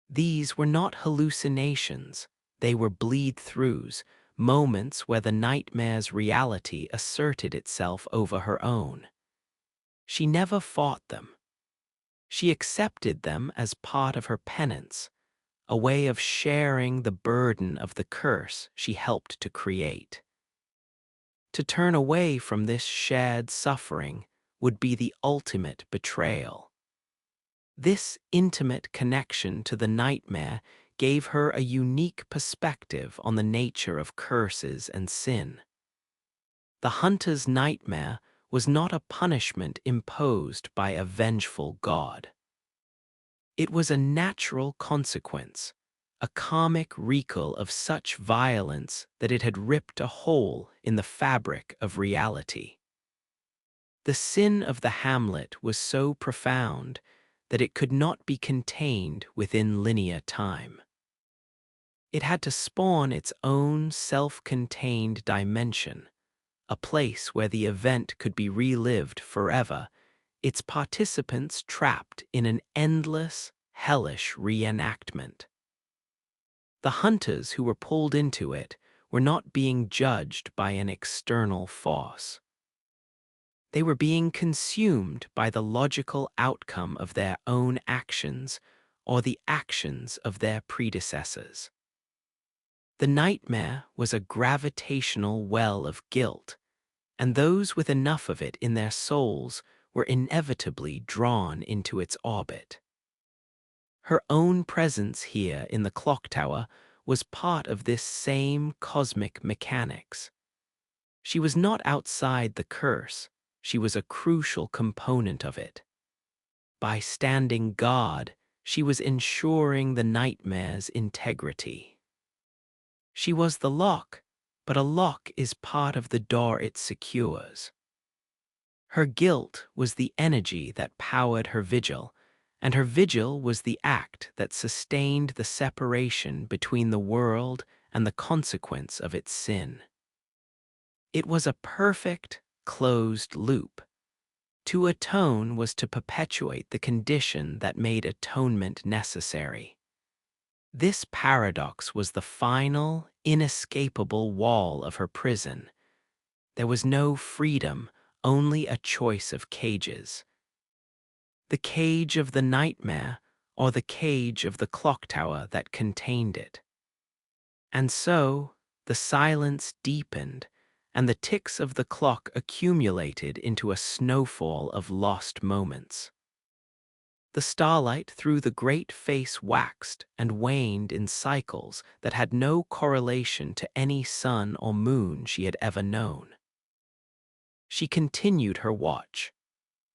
These were not hallucinations, they were bleed-throughs, moments where the nightmare's reality asserted itself over her own. She never fought them. She accepted them as part of her penance, a way of sharing the burden of the curse she helped to create. To turn away from this shared suffering would be the ultimate betrayal. This intimate connection to the nightmare gave her a unique perspective on the nature of curses and sin. The hunter's nightmare was not a punishment imposed by a vengeful god. It was a natural consequence, a karmic recall of such violence that it had ripped a hole in the fabric of reality. The sin of the hamlet was so profound that it could not be contained within linear time. It had to spawn its own self-contained dimension, a place where the event could be relived forever, its participants trapped in an endless, hellish reenactment. The hunters who were pulled into it were not being judged by an external force. They were being consumed by the logical outcome of their own actions or the actions of their predecessors. The nightmare was a gravitational well of guilt, and those with enough of it in their souls were inevitably drawn into its orbit. Her own presence here in the clock tower was part of this same cosmic mechanics. She was not outside the curse, she was a crucial component of it. By standing guard, she was ensuring the nightmare's integrity. She was the lock, but a lock is part of the door it secures. Her guilt was the energy that powered her vigil, and her vigil was the act that sustained the separation between the world and the consequence of its sin. It was a perfect, closed loop. To atone was to perpetuate the condition that made atonement necessary. This paradox was the final, inescapable wall of her prison. There was no freedom, only a choice of cages. The cage of the nightmare or the cage of the clock tower that contained it. And so, the silence deepened, and the ticks of the clock accumulated into a snowfall of lost moments. The starlight through the great face waxed and waned in cycles that had no correlation to any sun or moon she had ever known. She continued her watch,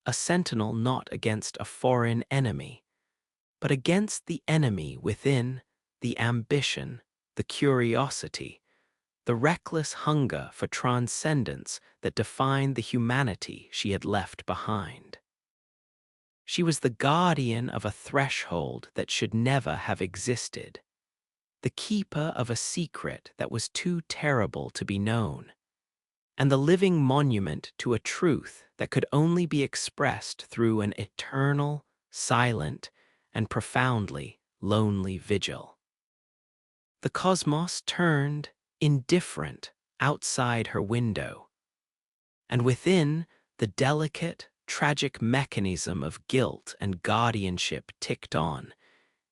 a sentinel not against a foreign enemy, but against the enemy within, the ambition, the curiosity, the reckless hunger for transcendence that defined the humanity she had left behind. She was the guardian of a threshold that should never have existed, the keeper of a secret that was too terrible to be known, and the living monument to a truth that could only be expressed through an eternal, silent, and profoundly lonely vigil. The cosmos turned, indifferent, outside her window, and within, the delicate, tragic mechanism of guilt and guardianship ticked on,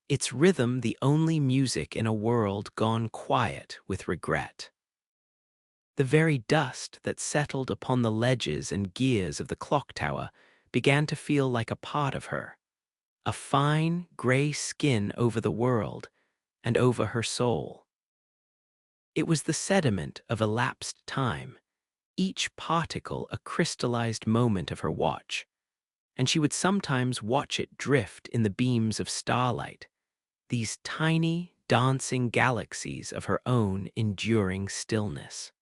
its rhythm the only music in a world gone quiet with regret. The very dust that settled upon the ledges and gears of the clock tower began to feel like a part of her, a fine, gray skin over the world and over her soul. It was the sediment of elapsed time, each particle a crystallized moment of her watch, and she would sometimes watch it drift in the beams of starlight, these tiny, dancing galaxies of her own enduring stillness.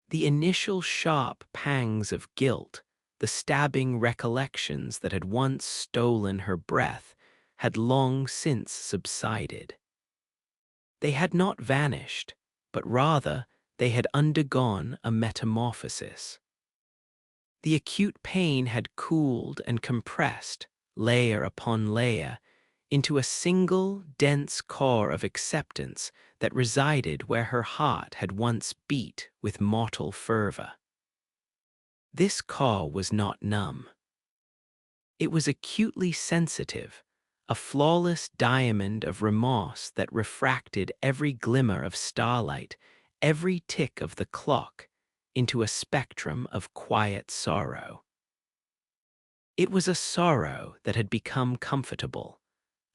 The initial sharp pangs of guilt, the stabbing recollections that had once stolen her breath, had long since subsided. They had not vanished, but rather they had undergone a metamorphosis. The acute pain had cooled and compressed, layer upon layer, into a single, dense core of acceptance that resided where her heart had once beat with mortal fervor. This core was not numb. It was acutely sensitive, a flawless diamond of remorse that refracted every glimmer of starlight, every tick of the clock, into a spectrum of quiet sorrow. It was a sorrow that had become comfortable,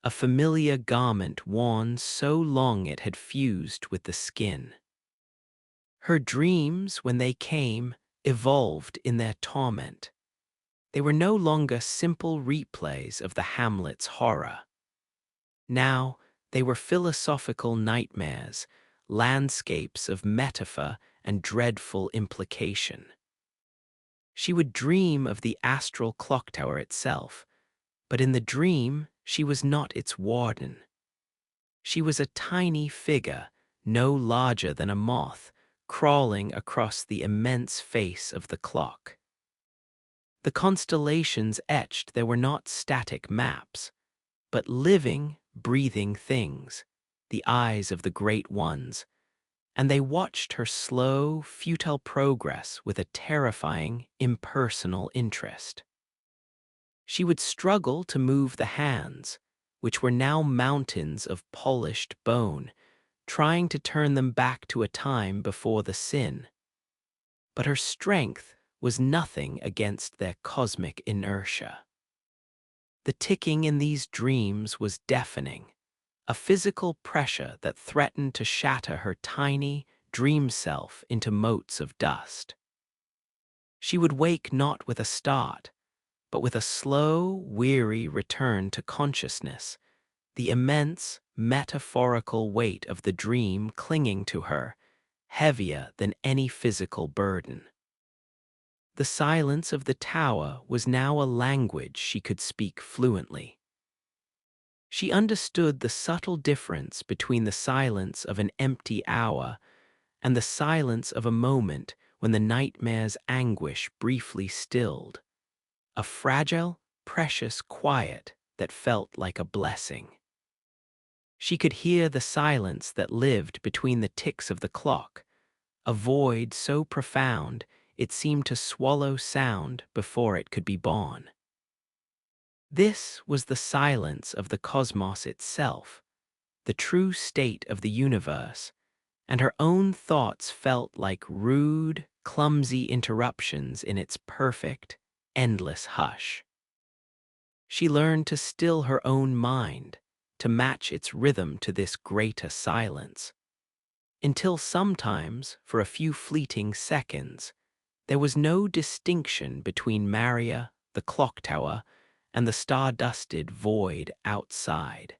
a familiar garment worn so long it had fused with the skin. Her dreams, when they came, evolved in their torment. They were no longer simple replays of the Hamlet's horror. Now they were philosophical nightmares, landscapes of metaphor and dreadful implication. She would dream of the Astral Clocktower itself, but in the dream she was not its warden. She was a tiny figure, no larger than a moth, crawling across the immense face of the clock. The constellations etched there were not static maps, but living, breathing things, the eyes of the great ones, and they watched her slow, futile progress with a terrifying, impersonal interest. She would struggle to move the hands, which were now mountains of polished bone, trying to turn them back to a time before the sin. But her strength was nothing against their cosmic inertia. The ticking in these dreams was deafening, a physical pressure that threatened to shatter her tiny, dream self into motes of dust. She would wake not with a start, but with a slow, weary return to consciousness, the immense, metaphorical weight of the dream clinging to her, heavier than any physical burden. The silence of the tower was now a language she could speak fluently. She understood the subtle difference between the silence of an empty hour and the silence of a moment when the nightmare's anguish briefly stilled, a fragile, precious quiet that felt like a blessing. She could hear the silence that lived between the ticks of the clock, a void so profound it seemed to swallow sound before it could be born. This was the silence of the cosmos itself, the true state of the universe, and her own thoughts felt like rude, clumsy interruptions in its perfect, endless hush. She learned to still her own mind, to match its rhythm to this greater silence, until sometimes, for a few fleeting seconds, there was no distinction between Maria, the clock tower, and the star-dusted void outside.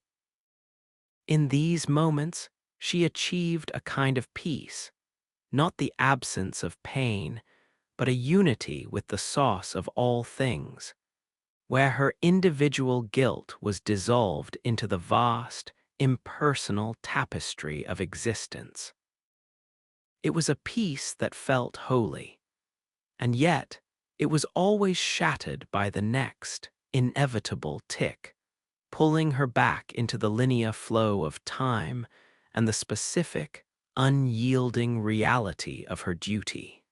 In these moments, she achieved a kind of peace, not the absence of pain, but a unity with the source of all things, where her individual guilt was dissolved into the vast, impersonal tapestry of existence. It was a peace that felt holy, and yet it was always shattered by the next, inevitable tick, pulling her back into the linear flow of time and the specific, unyielding reality of her duty.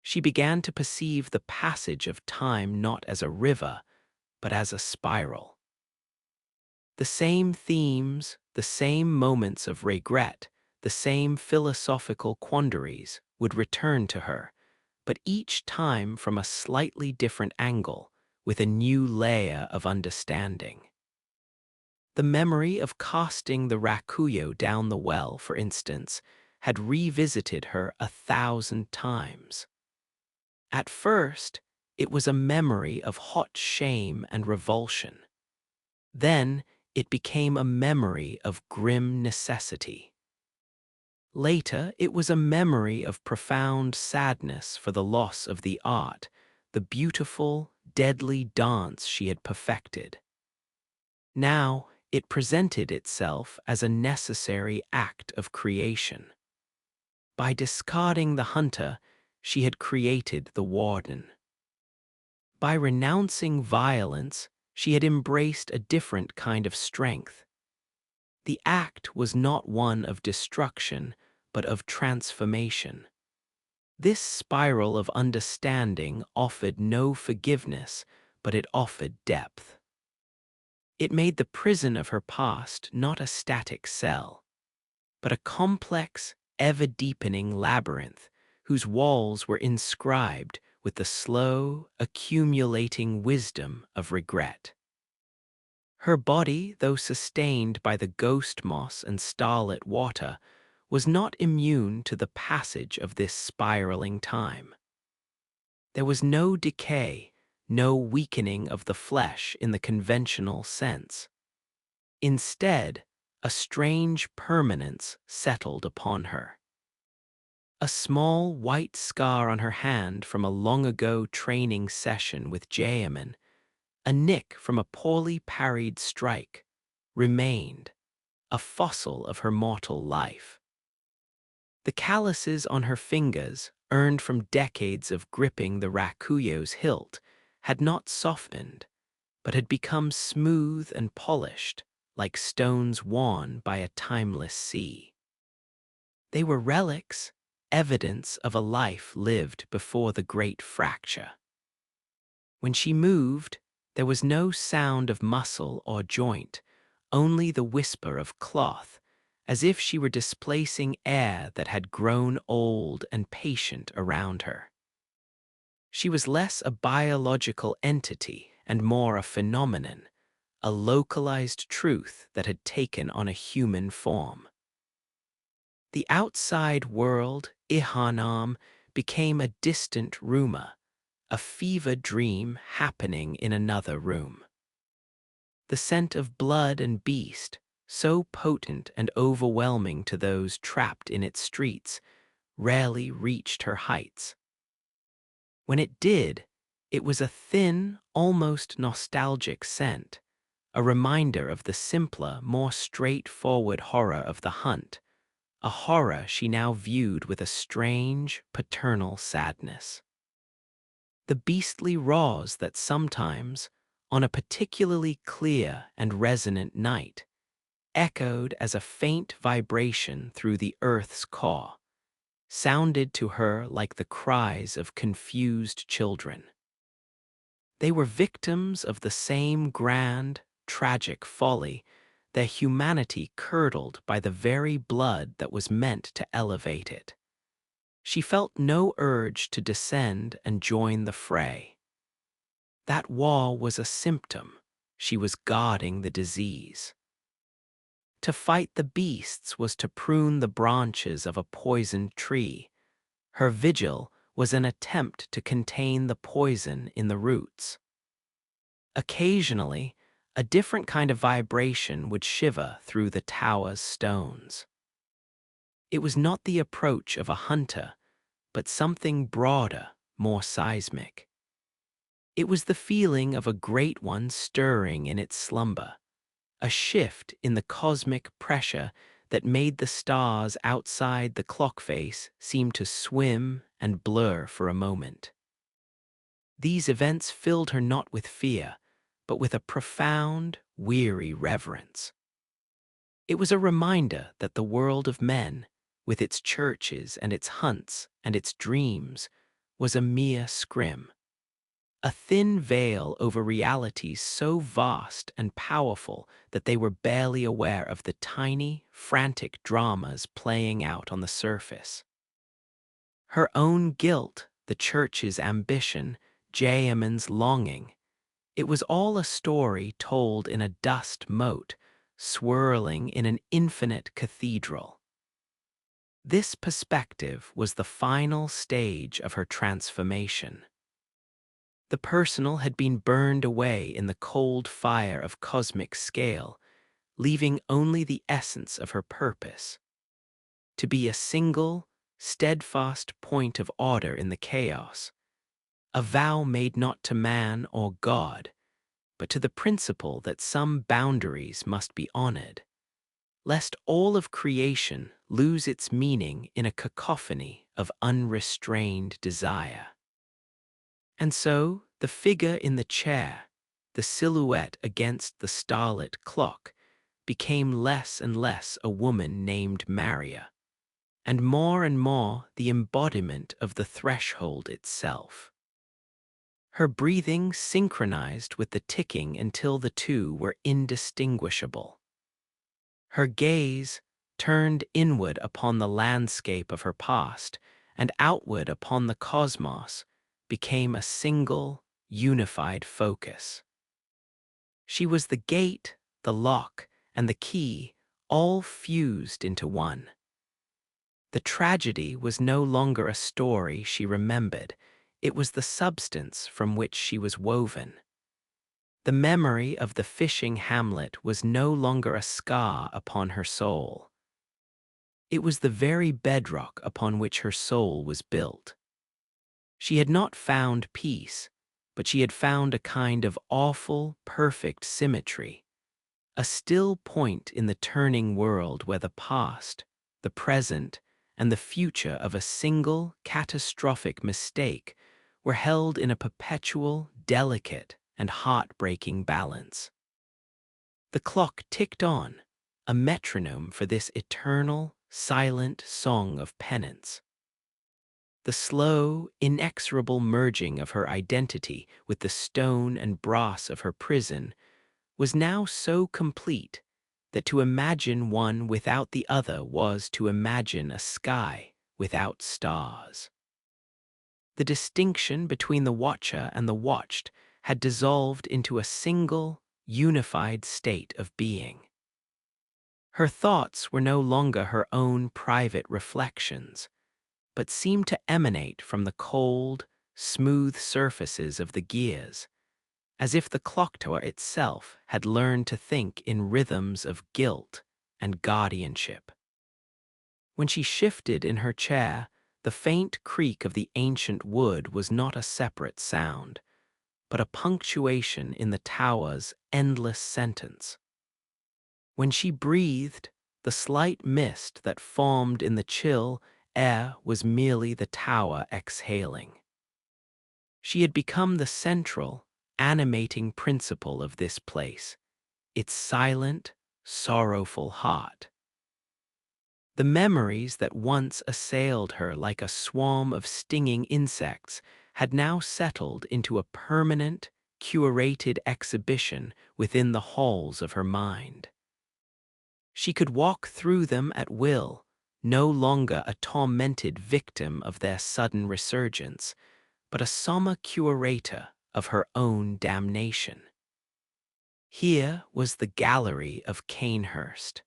She began to perceive the passage of time not as a river, but as a spiral. The same themes, the same moments of regret, the same philosophical quandaries would return to her, but each time from a slightly different angle, with a new layer of understanding. The memory of casting the rakuyo down the well, for instance, had revisited her 1,000 times. At first, it was a memory of hot shame and revulsion. Then, it became a memory of grim necessity. Later, it was a memory of profound sadness for the loss of the art, the beautiful, deadly dance she had perfected. Now, it presented itself as a necessary act of creation. By discarding the hunter, she had created the warden. By renouncing violence, she had embraced a different kind of strength. The act was not one of destruction, but of transformation. This spiral of understanding offered no forgiveness, but it offered depth. It made the prison of her past not a static cell, but a complex, ever-deepening labyrinth whose walls were inscribed with the slow, accumulating wisdom of regret. Her body, though sustained by the ghost moss and starlit water, was not immune to the passage of this spiraling time. There was no decay, no weakening of the flesh in the conventional sense. Instead, a strange permanence settled upon her. A small white scar on her hand from a long-ago training session with Gehrman, a nick from a poorly parried strike, remained, a fossil of her mortal life. The calluses on her fingers, earned from decades of gripping the rakuyo's hilt, had not softened, but had become smooth and polished, like stones worn by a timeless sea. They were relics, evidence of a life lived before the great fracture. When she moved, there was no sound of muscle or joint, only the whisper of cloth, as if she were displacing air that had grown old and patient around her. She was less a biological entity and more a phenomenon, a localized truth that had taken on a human form. The outside world, Yharnam, became a distant rumor, a fever dream happening in another room. The scent of blood and beast, so potent and overwhelming to those trapped in its streets, rarely reached her heights. When it did, it was a thin, almost nostalgic scent, a reminder of the simpler, more straightforward horror of the hunt, a horror she now viewed with a strange, paternal sadness. The beastly roars that sometimes, on a particularly clear and resonant night, echoed as a faint vibration through the earth's core, sounded to her like the cries of confused children. They were victims of the same grand, tragic folly, their humanity curdled by the very blood that was meant to elevate it. She felt no urge to descend and join the fray. That wall was a symptom. She was guarding the disease. To fight the beasts was to prune the branches of a poisoned tree. Her vigil was an attempt to contain the poison in the roots. Occasionally, a different kind of vibration would shiver through the tower's stones. It was not the approach of a hunter, but something broader, more seismic. It was the feeling of a great one stirring in its slumber, a shift in the cosmic pressure that made the stars outside the clock face seem to swim and blur for a moment. These events filled her not with fear, but with a profound, weary reverence. It was a reminder that the world of men, with its churches and its hunts and its dreams, was a mere scrim, a thin veil over realities so vast and powerful that they were barely aware of the tiny, frantic dramas playing out on the surface. Her own guilt, the church's ambition, Gehrman's longing, it was all a story told in a dust mote, swirling in an infinite cathedral. This perspective was the final stage of her transformation. The personal had been burned away in the cold fire of cosmic scale, leaving only the essence of her purpose, to be a single, steadfast point of order in the chaos, a vow made not to man or God, but to the principle that some boundaries must be honored, lest all of creation lose its meaning in a cacophony of unrestrained desire. And so, the figure in the chair, the silhouette against the starlit clock, became less and less a woman named Maria, and more the embodiment of the threshold itself. Her breathing synchronized with the ticking until the two were indistinguishable. Her gaze turned inward upon the landscape of her past and outward upon the cosmos, became a single, unified focus. She was the gate, the lock, and the key, all fused into one. The tragedy was no longer a story she remembered, it was the substance from which she was woven. The memory of the fishing hamlet was no longer a scar upon her soul. It was the very bedrock upon which her soul was built. She had not found peace, but she had found a kind of awful, perfect symmetry, a still point in the turning world where the past, the present, and the future of a single, catastrophic mistake were held in a perpetual, delicate, and heartbreaking balance. The clock ticked on, a metronome for this eternal, silent song of penance. The slow, inexorable merging of her identity with the stone and brass of her prison was now so complete that to imagine one without the other was to imagine a sky without stars. The distinction between the watcher and the watched had dissolved into a single, unified state of being. Her thoughts were no longer her own private reflections, but seemed to emanate from the cold, smooth surfaces of the gears, as if the clocktower itself had learned to think in rhythms of guilt and guardianship. When she shifted in her chair, the faint creak of the ancient wood was not a separate sound, but a punctuation in the tower's endless sentence. When she breathed, the slight mist that formed in the chill air was merely the tower exhaling. She had become the central, animating principle of this place, its silent, sorrowful heart. The memories that once assailed her like a swarm of stinging insects had now settled into a permanent, curated exhibition within the halls of her mind. She could walk through them at will, no longer a tormented victim of their sudden resurgence, but a summa curator of her own damnation. Here was the gallery of Cainhurst.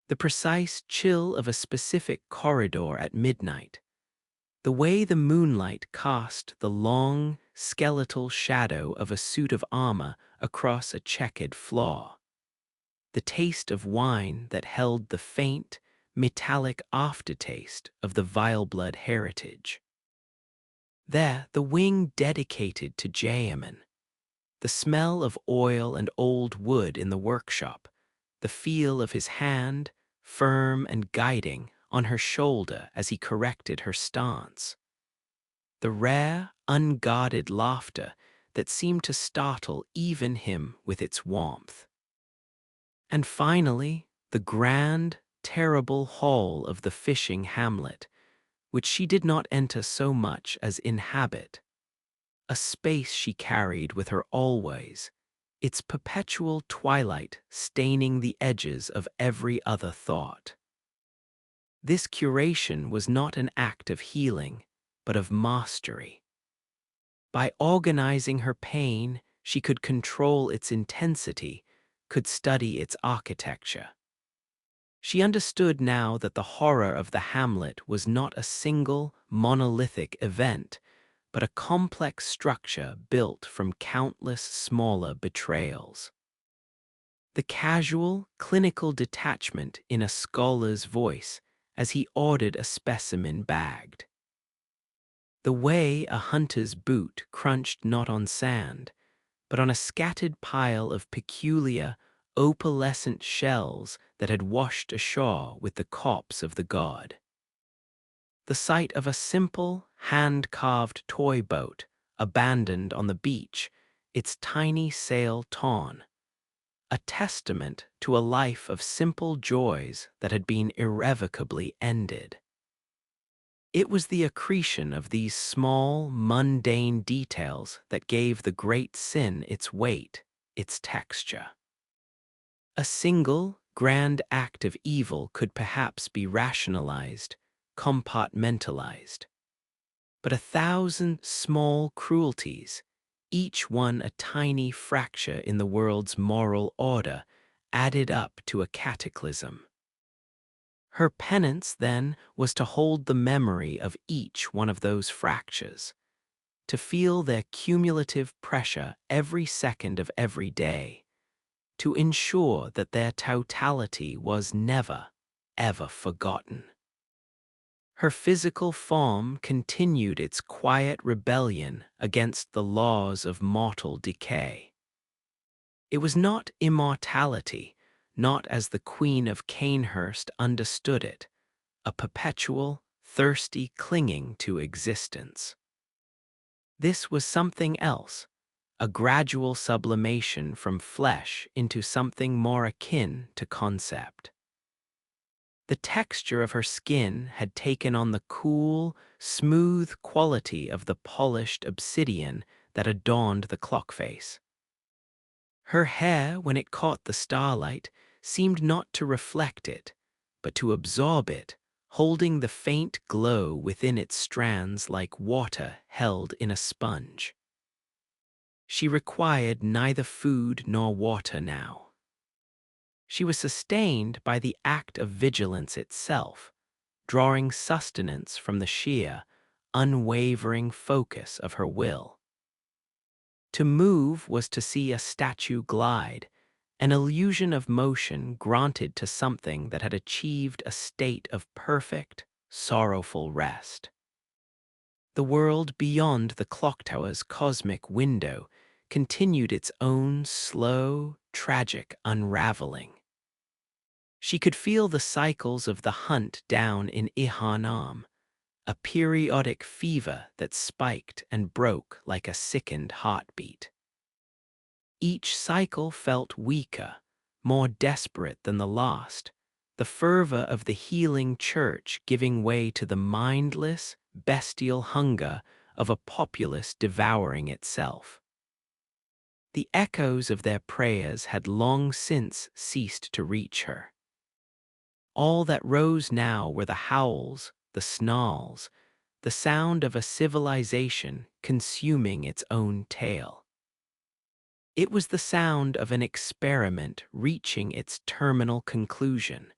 The precise chill of a specific corridor at midnight, the way the moonlight cast the long, skeletal shadow of a suit of armor across a checkered floor, the taste of wine that held the faint, metallic aftertaste of the vile-blood heritage. There, the wing dedicated to Gehrman, the smell of oil and old wood in the workshop, the feel of his hand, firm and guiding, on her shoulder as he corrected her stance. The rare, unguarded laughter that seemed to startle even him with its warmth. And finally, the grand, terrible hall of the fishing hamlet, which she did not enter so much as inhabit, a space she carried with her always, its perpetual twilight staining the edges of every other thought. This curation was not an act of healing, but of mastery. By organizing her pain, she could control its intensity, could study its architecture. She understood now that the horror of the hamlet was not a single, monolithic event, but a complex structure built from countless smaller betrayals. The casual, clinical detachment in a scholar's voice as he ordered a specimen bagged. The way a hunter's boot crunched not on sand, but on a scattered pile of peculiar, opalescent shells that had washed ashore with the corpse of the god. The sight of a simple, hand-carved toy boat abandoned on the beach, its tiny sail torn, a testament to a life of simple joys that had been irrevocably ended. It was the accretion of these small, mundane details that gave the great sin its weight, its texture. A single, grand act of evil could perhaps be rationalized, compartmentalized. but 1,000 small cruelties, each one a tiny fracture in the world's moral order, added up to a cataclysm. Her penance, then, was to hold the memory of each one of those fractures, to feel their cumulative pressure every second of every day, to ensure that their totality was never, ever forgotten. Her physical form continued its quiet rebellion against the laws of mortal decay. It was not immortality, not as the Queen of Cainhurst understood it, a perpetual, thirsty clinging to existence. This was something else, a gradual sublimation from flesh into something more akin to concept. The texture of her skin had taken on the cool, smooth quality of the polished obsidian that adorned the clock face. Her hair, when it caught the starlight, seemed not to reflect it, but to absorb it, holding the faint glow within its strands like water held in a sponge. She required neither food nor water now. She was sustained by the act of vigilance itself, drawing sustenance from the sheer, unwavering focus of her will. To move was to see a statue glide, an illusion of motion granted to something that had achieved a state of perfect, sorrowful rest. The world beyond the clocktower's cosmic window continued its own slow, tragic unraveling. She could feel the cycles of the hunt down in Yharnam, a periodic fever that spiked and broke like a sickened heartbeat. Each cycle felt weaker, more desperate than the last, the fervor of the healing church giving way to the mindless, bestial hunger of a populace devouring itself. The echoes of their prayers had long since ceased to reach her. All that rose now were the howls, the snarls, the sound of a civilization consuming its own tail. It was the sound of an experiment reaching its terminal conclusion,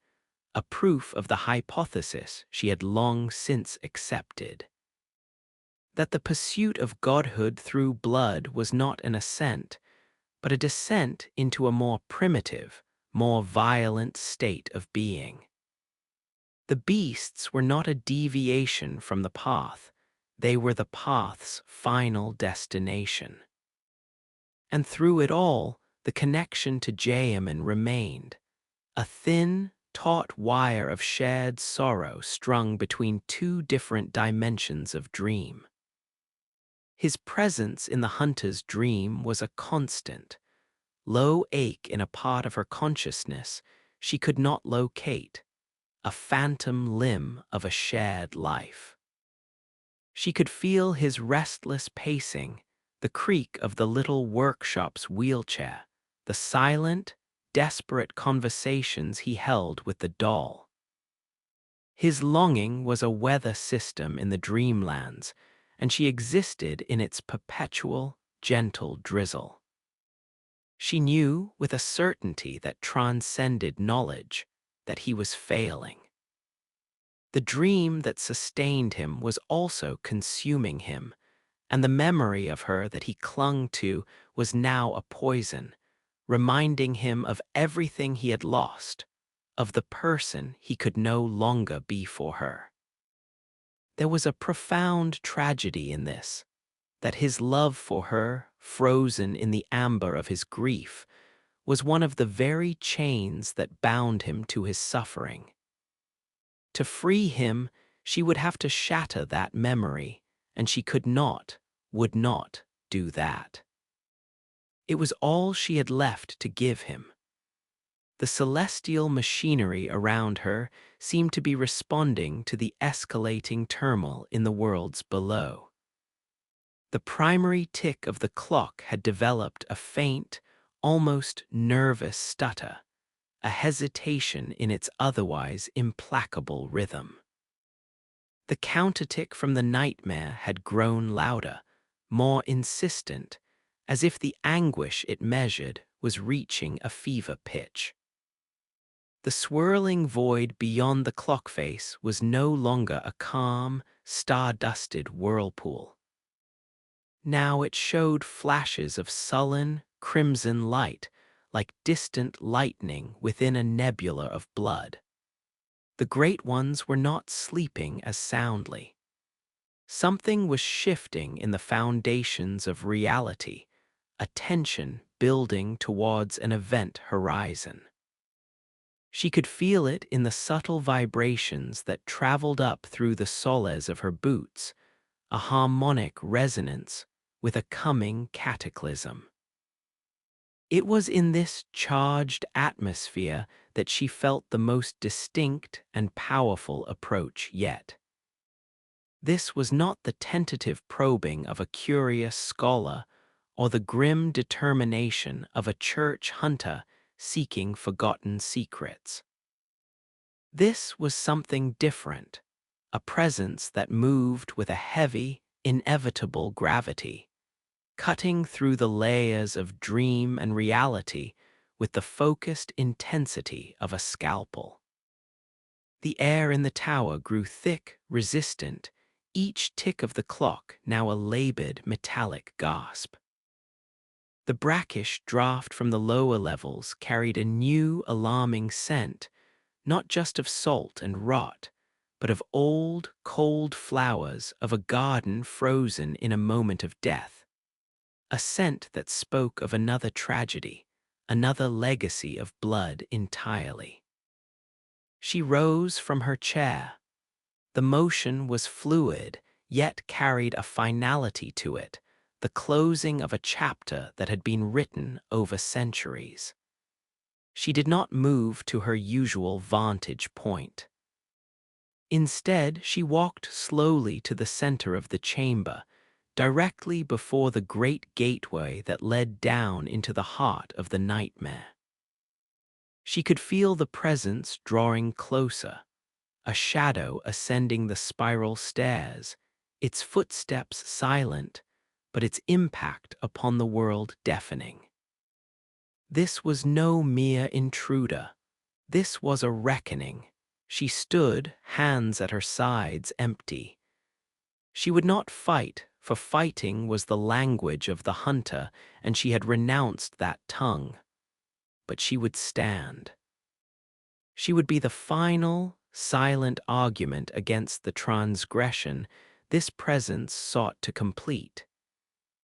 a proof of the hypothesis she had long since accepted. That the pursuit of godhood through blood was not an ascent, but a descent into a more primitive, more violent state of being. The beasts were not a deviation from the path, they were the path's final destination. And through it all, the connection to Gehrman remained, a thin, taut wire of shared sorrow strung between two different dimensions of dream. His presence in the hunter's dream was a constant, low ache in a part of her consciousness she could not locate, a phantom limb of a shared life. She could feel his restless pacing, the creak of the little workshop's wheelchair, the silent, desperate conversations he held with the doll. His longing was a weather system in the dreamlands, and she existed in its perpetual, gentle drizzle. She knew with a certainty that transcended knowledge that he was failing. The dream that sustained him was also consuming him, and the memory of her that he clung to was now a poison, reminding him of everything he had lost, of the person he could no longer be for her. There was a profound tragedy in this, that his love for her, frozen in the amber of his grief, was one of the very chains that bound him to his suffering. To free him, she would have to shatter that memory, and she could not, would not, do that. It was all she had left to give him. The celestial machinery around her seemed to be responding to the escalating turmoil in the worlds below. The primary tick of the clock had developed a faint, almost nervous stutter, a hesitation in its otherwise implacable rhythm. The countertick from the nightmare had grown louder, more insistent, as if the anguish it measured was reaching a fever pitch. The swirling void beyond the clock face was no longer a calm, star-dusted whirlpool. Now it showed flashes of sullen, crimson light, like distant lightning within a nebula of blood. The Great Ones were not sleeping as soundly. Something was shifting in the foundations of reality, a tension building towards an event horizon. She could feel it in the subtle vibrations that traveled up through the soles of her boots, a harmonic resonance with a coming cataclysm. It was in this charged atmosphere that she felt the most distinct and powerful approach yet. This was not the tentative probing of a curious scholar or the grim determination of a church hunter seeking forgotten secrets. This was something different, a presence that moved with a heavy, inevitable gravity, cutting through the layers of dream and reality with the focused intensity of a scalpel. The air in the tower grew thick, resistant, each tick of the clock now a labored metallic gasp. The brackish draft from the lower levels carried a new, alarming scent, not just of salt and rot, but of old, cold flowers of a garden frozen in a moment of death. A scent that spoke of another tragedy, another legacy of blood entirely. She rose from her chair. The motion was fluid, yet carried a finality to it, the closing of a chapter that had been written over centuries. She did not move to her usual vantage point. Instead, she walked slowly to the center of the chamber, directly before the great gateway that led down into the heart of the nightmare. She could feel the presence drawing closer, a shadow ascending the spiral stairs, its footsteps silent, but its impact upon the world deafening. This was no mere intruder. This was a reckoning. She stood, hands at her sides, empty. She would not fight, for fighting was the language of the hunter, and she had renounced that tongue. But she would stand. She would be the final, silent argument against the transgression this presence sought to complete.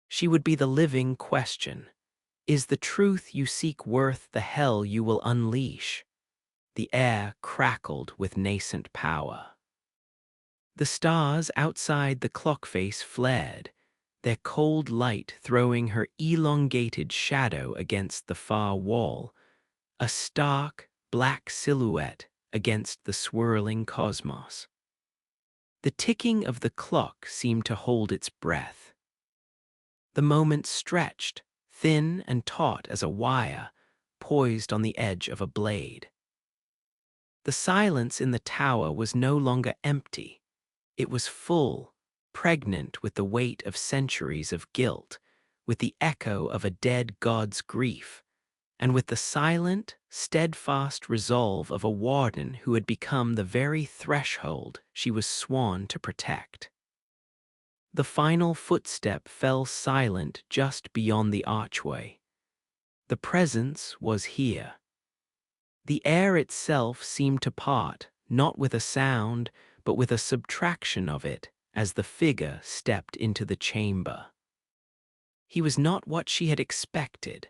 She would be the living question. Is the truth you seek worth the hell you will unleash? The air crackled with nascent power. The stars outside the clock face flared, their cold light throwing her elongated shadow against the far wall, a stark, black silhouette against the swirling cosmos. The ticking of the clock seemed to hold its breath. The moment stretched, thin and taut as a wire, poised on the edge of a blade. The silence in the tower was no longer empty. It was full, pregnant with the weight of centuries of guilt, with the echo of a dead god's grief, and with the silent, steadfast resolve of a warden who had become the very threshold she was sworn to protect. The final footstep fell silent just beyond the archway. The presence was here. The air itself seemed to part, not with a sound, but with a subtraction of it, as the figure stepped into the chamber. He was not what she had expected,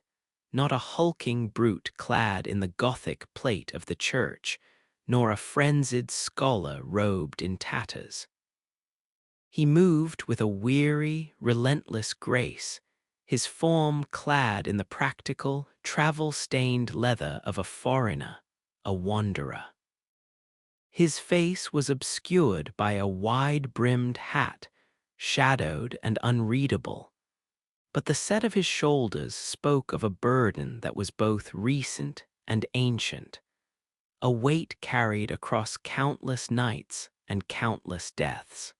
not a hulking brute clad in the Gothic plate of the church, nor a frenzied scholar robed in tatters. He moved with a weary, relentless grace, his form clad in the practical, travel-stained leather of a foreigner, a wanderer. His face was obscured by a wide-brimmed hat, shadowed and unreadable, but the set of his shoulders spoke of a burden that was both recent and ancient, a weight carried across countless nights and countless deaths.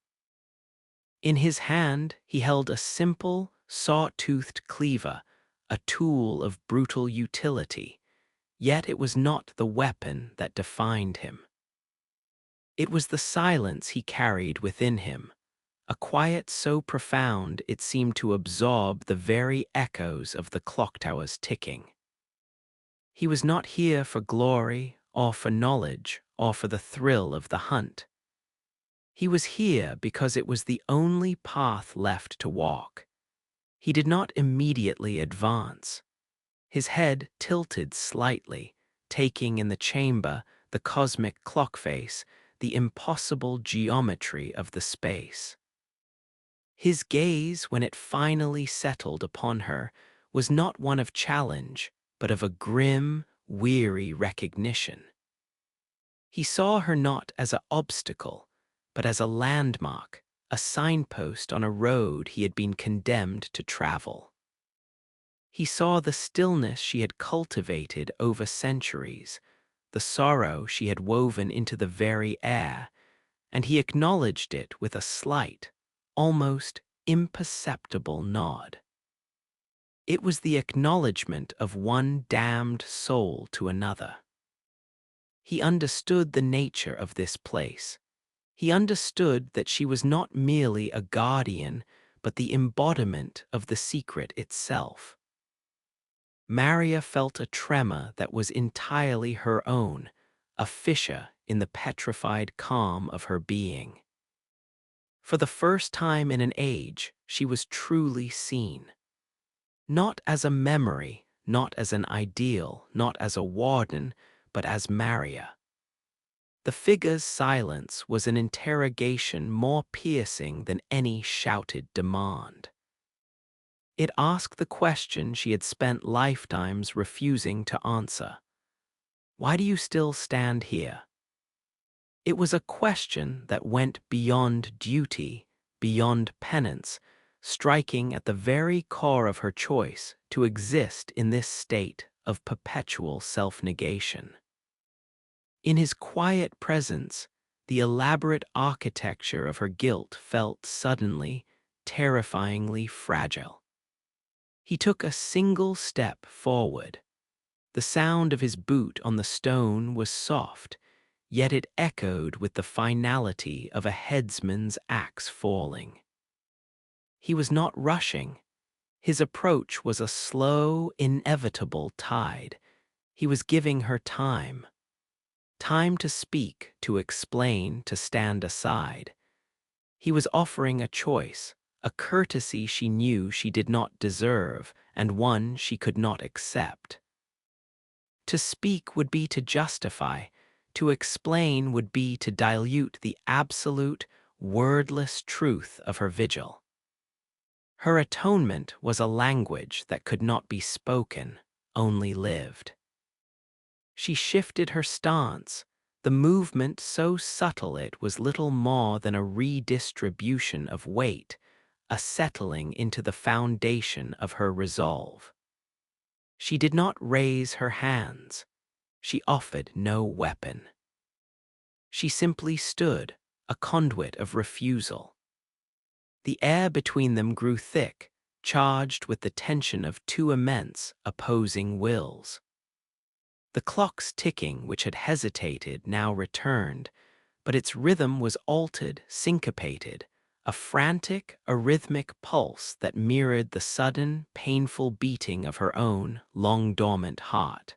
In his hand, he held a simple, saw-toothed cleaver, a tool of brutal utility, yet it was not the weapon that defined him. It was the silence he carried within him, a quiet so profound it seemed to absorb the very echoes of the clocktower's ticking. He was not here for glory, or for knowledge, or for the thrill of the hunt. He was here because it was the only path left to walk. He did not immediately advance. His head tilted slightly, taking in the chamber the cosmic clock face, the impossible geometry of the space. His gaze, when it finally settled upon her, was not one of challenge, but of a grim, weary recognition. He saw her not as an obstacle, but as a landmark, a signpost on a road he had been condemned to travel. He saw the stillness she had cultivated over centuries, the sorrow she had woven into the very air, and he acknowledged it with a slight, almost imperceptible nod. It was the acknowledgement of one damned soul to another. He understood the nature of this place. He understood that she was not merely a guardian, but the embodiment of the secret itself. Maria felt a tremor that was entirely her own, a fissure in the petrified calm of her being. For the first time in an age, she was truly seen. Not as a memory, not as an ideal, not as a warden, but as Maria. The figure's silence was an interrogation more piercing than any shouted demand. It asked the question she had spent lifetimes refusing to answer. Why do you still stand here? It was a question that went beyond duty, beyond penance, striking at the very core of her choice to exist in this state of perpetual self-negation. In his quiet presence, the elaborate architecture of her guilt felt suddenly, terrifyingly fragile. He took a single step forward. The sound of his boot on the stone was soft, yet it echoed with the finality of a headsman's axe falling. He was not rushing. His approach was a slow, inevitable tide. He was giving her time. Time to speak, to explain, to stand aside. He was offering a choice, a courtesy she knew she did not deserve, and one she could not accept. To speak would be to justify, to explain would be to dilute the absolute, wordless truth of her vigil. Her atonement was a language that could not be spoken, only lived. She shifted her stance, the movement so subtle it was little more than a redistribution of weight, a settling into the foundation of her resolve. She did not raise her hands. She offered no weapon. She simply stood, a conduit of refusal. The air between them grew thick, charged with the tension of two immense, opposing wills. The clock's ticking, which had hesitated, now returned, but its rhythm was altered, syncopated, a frantic, arrhythmic pulse that mirrored the sudden, painful beating of her own, long-dormant heart.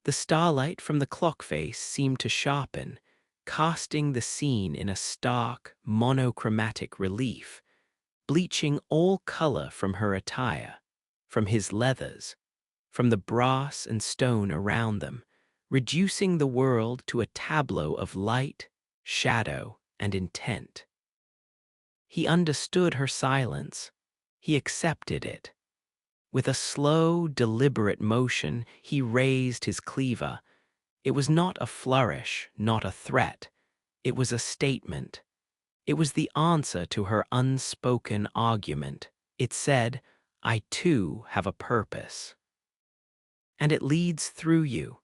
The starlight from the clock face seemed to sharpen, casting the scene in a stark, monochromatic relief, bleaching all color from her attire, from his leathers, from the brass and stone around them, reducing the world to a tableau of light, shadow, and intent. He understood her silence. He accepted it. With a slow, deliberate motion, he raised his cleaver. It was not a flourish, not a threat. It was a statement. It was the answer to her unspoken argument. It said, "I too have a purpose." And it leads through you.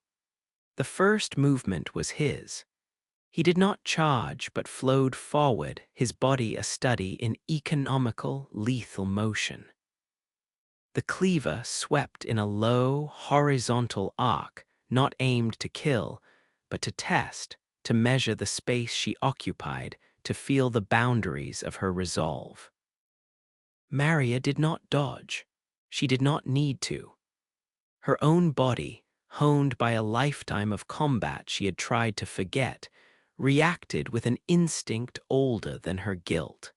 The first movement was his. He did not charge but flowed forward, his body a study in economical, lethal motion. The cleaver swept in a low, horizontal arc, not aimed to kill, but to test, to measure the space she occupied, to feel the boundaries of her resolve. Maria did not dodge. She did not need to. Her own body, honed by a lifetime of combat she had tried to forget, reacted with an instinct older than her guilt.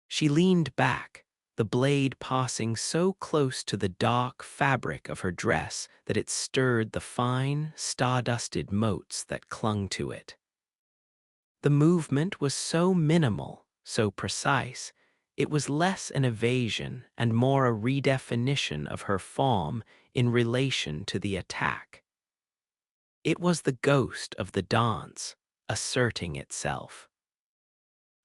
She leaned back, the blade passing so close to the dark fabric of her dress that it stirred the fine, stardusted motes that clung to it. The movement was so minimal, so precise, it was less an evasion and more a redefinition of her form in relation to the attack. It was the ghost of the dance, asserting itself.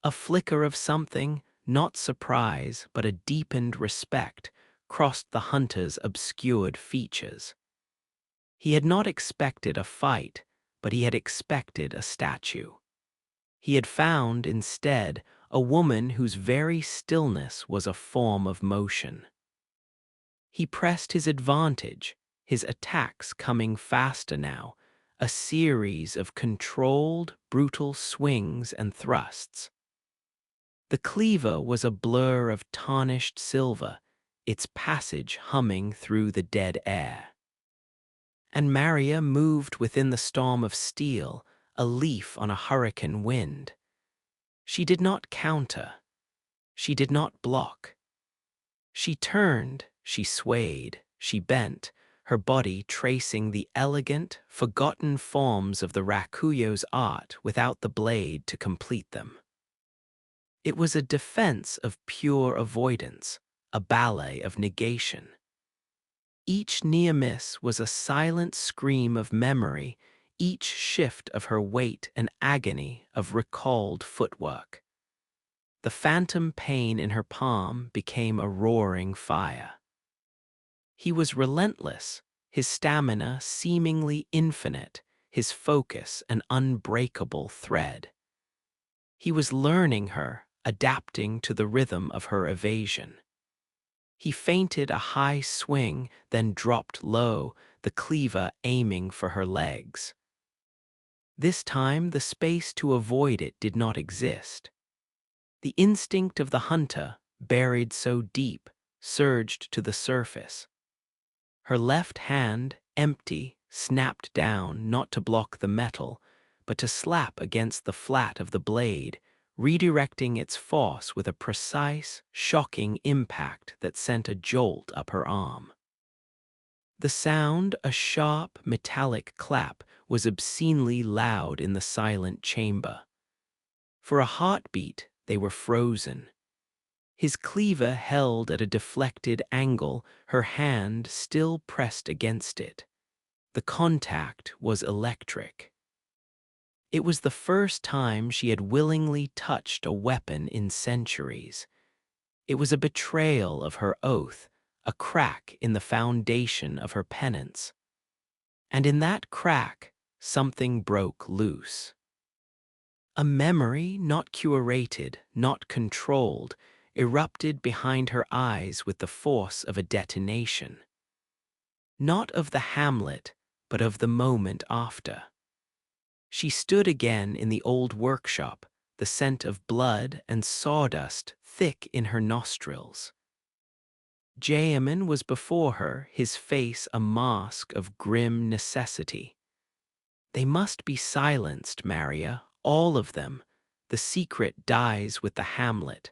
A flicker of something, not surprise, but a deepened respect, crossed the hunter's obscured features. He had not expected a fight, but he had expected a statue. He had found, instead, a woman whose very stillness was a form of motion. He pressed his advantage, his attacks coming faster now, a series of controlled, brutal swings and thrusts. The cleaver was a blur of tarnished silver, its passage humming through the dead air. And Maria moved within the storm of steel, a leaf on a hurricane wind. She did not counter. She did not block. She turned, she swayed, she bent, her body tracing the elegant, forgotten forms of the Rakuyo's art without the blade to complete them. It was a defense of pure avoidance, a ballet of negation. Each near miss was a silent scream of memory, each shift of her weight an agony of recalled footwork. The phantom pain in her palm became a roaring fire. He was relentless, his stamina seemingly infinite, his focus an unbreakable thread. He was learning her, adapting to the rhythm of her evasion. He feinted a high swing, then dropped low, the cleaver aiming for her legs. This time the space to avoid it did not exist. The instinct of the hunter, buried so deep, surged to the surface. Her left hand, empty, snapped down not to block the metal, but to slap against the flat of the blade, redirecting its force with a precise, shocking impact that sent a jolt up her arm. The sound, a sharp, metallic clap, was obscenely loud in the silent chamber. For a heartbeat, they were frozen. His cleaver held at a deflected angle, her hand still pressed against it. The contact was electric. It was the first time she had willingly touched a weapon in centuries. It was a betrayal of her oath, a crack in the foundation of her penance. And in that crack, something broke loose. A memory not curated, not controlled, erupted behind her eyes with the force of a detonation. Not of the Hamlet, but of the moment after. She stood again in the old workshop, the scent of blood and sawdust thick in her nostrils. Gehrman was before her, his face a mask of grim necessity. They must be silenced, Maria, all of them. The secret dies with the Hamlet.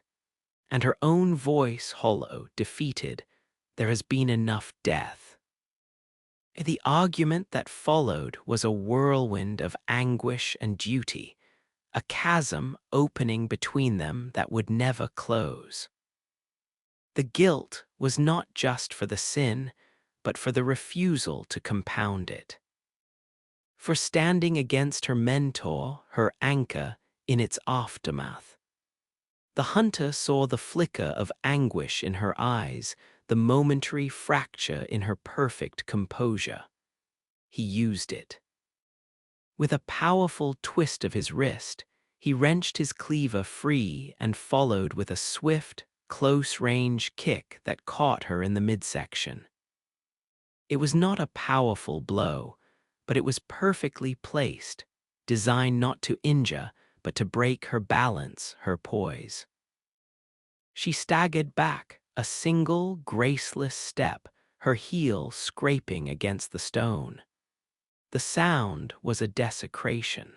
And her own voice hollow, defeated. There has been enough death. The argument that followed was a whirlwind of anguish and duty, a chasm opening between them that would never close. The guilt was not just for the sin, but for the refusal to compound it. For standing against her mentor, her anchor, in its aftermath. The hunter saw the flicker of anguish in her eyes, the momentary fracture in her perfect composure. He used it. With a powerful twist of his wrist, he wrenched his cleaver free and followed with a swift, close-range kick that caught her in the midsection. It was not a powerful blow, but it was perfectly placed, designed not to injure, but to break her balance, her poise. She staggered back, a single, graceless step, her heel scraping against the stone. The sound was a desecration.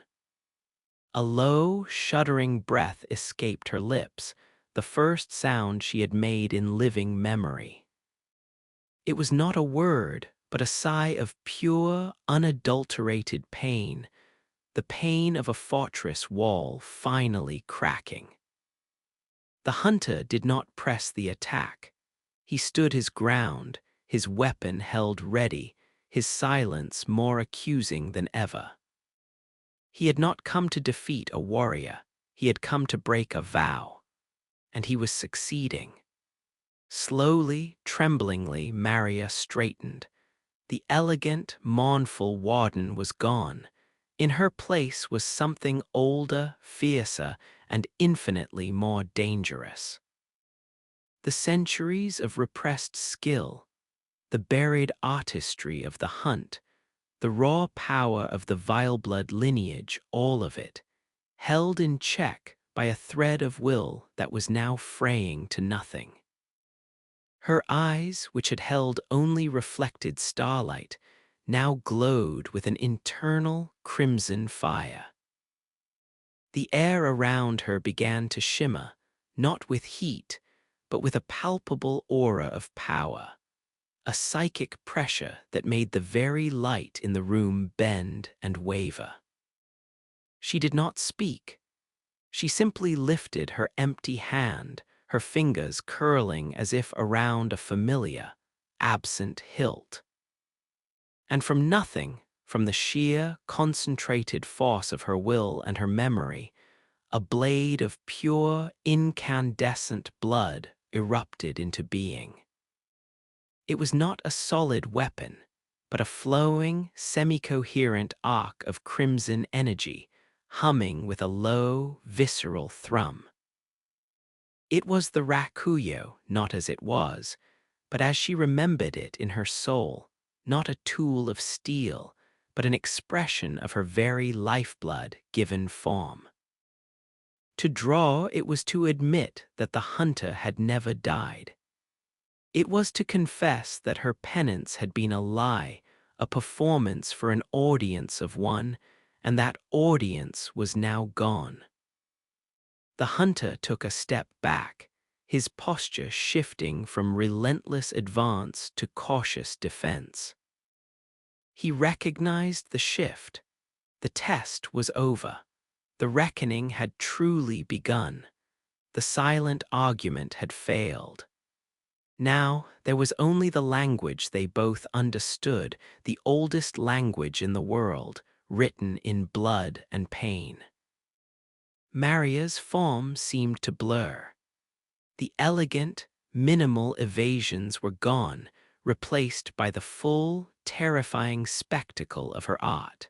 A low, shuddering breath escaped her lips, the first sound she had made in living memory. It was not a word, but a sigh of pure, unadulterated pain, the pain of a fortress wall finally cracking. The hunter did not press the attack. He stood his ground, his weapon held ready, his silence more accusing than ever. He had not come to defeat a warrior, he had come to break a vow. And he was succeeding. Slowly, tremblingly, Maria straightened. The elegant, mournful warden was gone. In her place was something older, fiercer, and infinitely more dangerous. The centuries of repressed skill, the buried artistry of the hunt, the raw power of the Vileblood lineage, all of it, held in check by a thread of will that was now fraying to nothing. Her eyes, which had held only reflected starlight, now glowed with an internal crimson fire. The air around her began to shimmer, not with heat, but with a palpable aura of power, a psychic pressure that made the very light in the room bend and waver. She did not speak. She simply lifted her empty hand, her fingers curling as if around a familiar, absent hilt. And from nothing, from the sheer, concentrated force of her will and her memory, a blade of pure, incandescent blood erupted into being. It was not a solid weapon, but a flowing, semi-coherent arc of crimson energy, humming with a low, visceral thrum. It was the rakuyo, not as it was, but as she remembered it in her soul, not a tool of steel, but an expression of her very lifeblood given form. To draw it was to admit that the hunter had never died. It was to confess that her penance had been a lie, a performance for an audience of one, and that audience was now gone. The hunter took a step back, his posture shifting from relentless advance to cautious defense. He recognized the shift. The test was over. The reckoning had truly begun. The silent argument had failed. Now there was only the language they both understood, the oldest language in the world, written in blood and pain. Maria's form seemed to blur. The elegant, minimal evasions were gone, replaced by the full, terrifying spectacle of her art.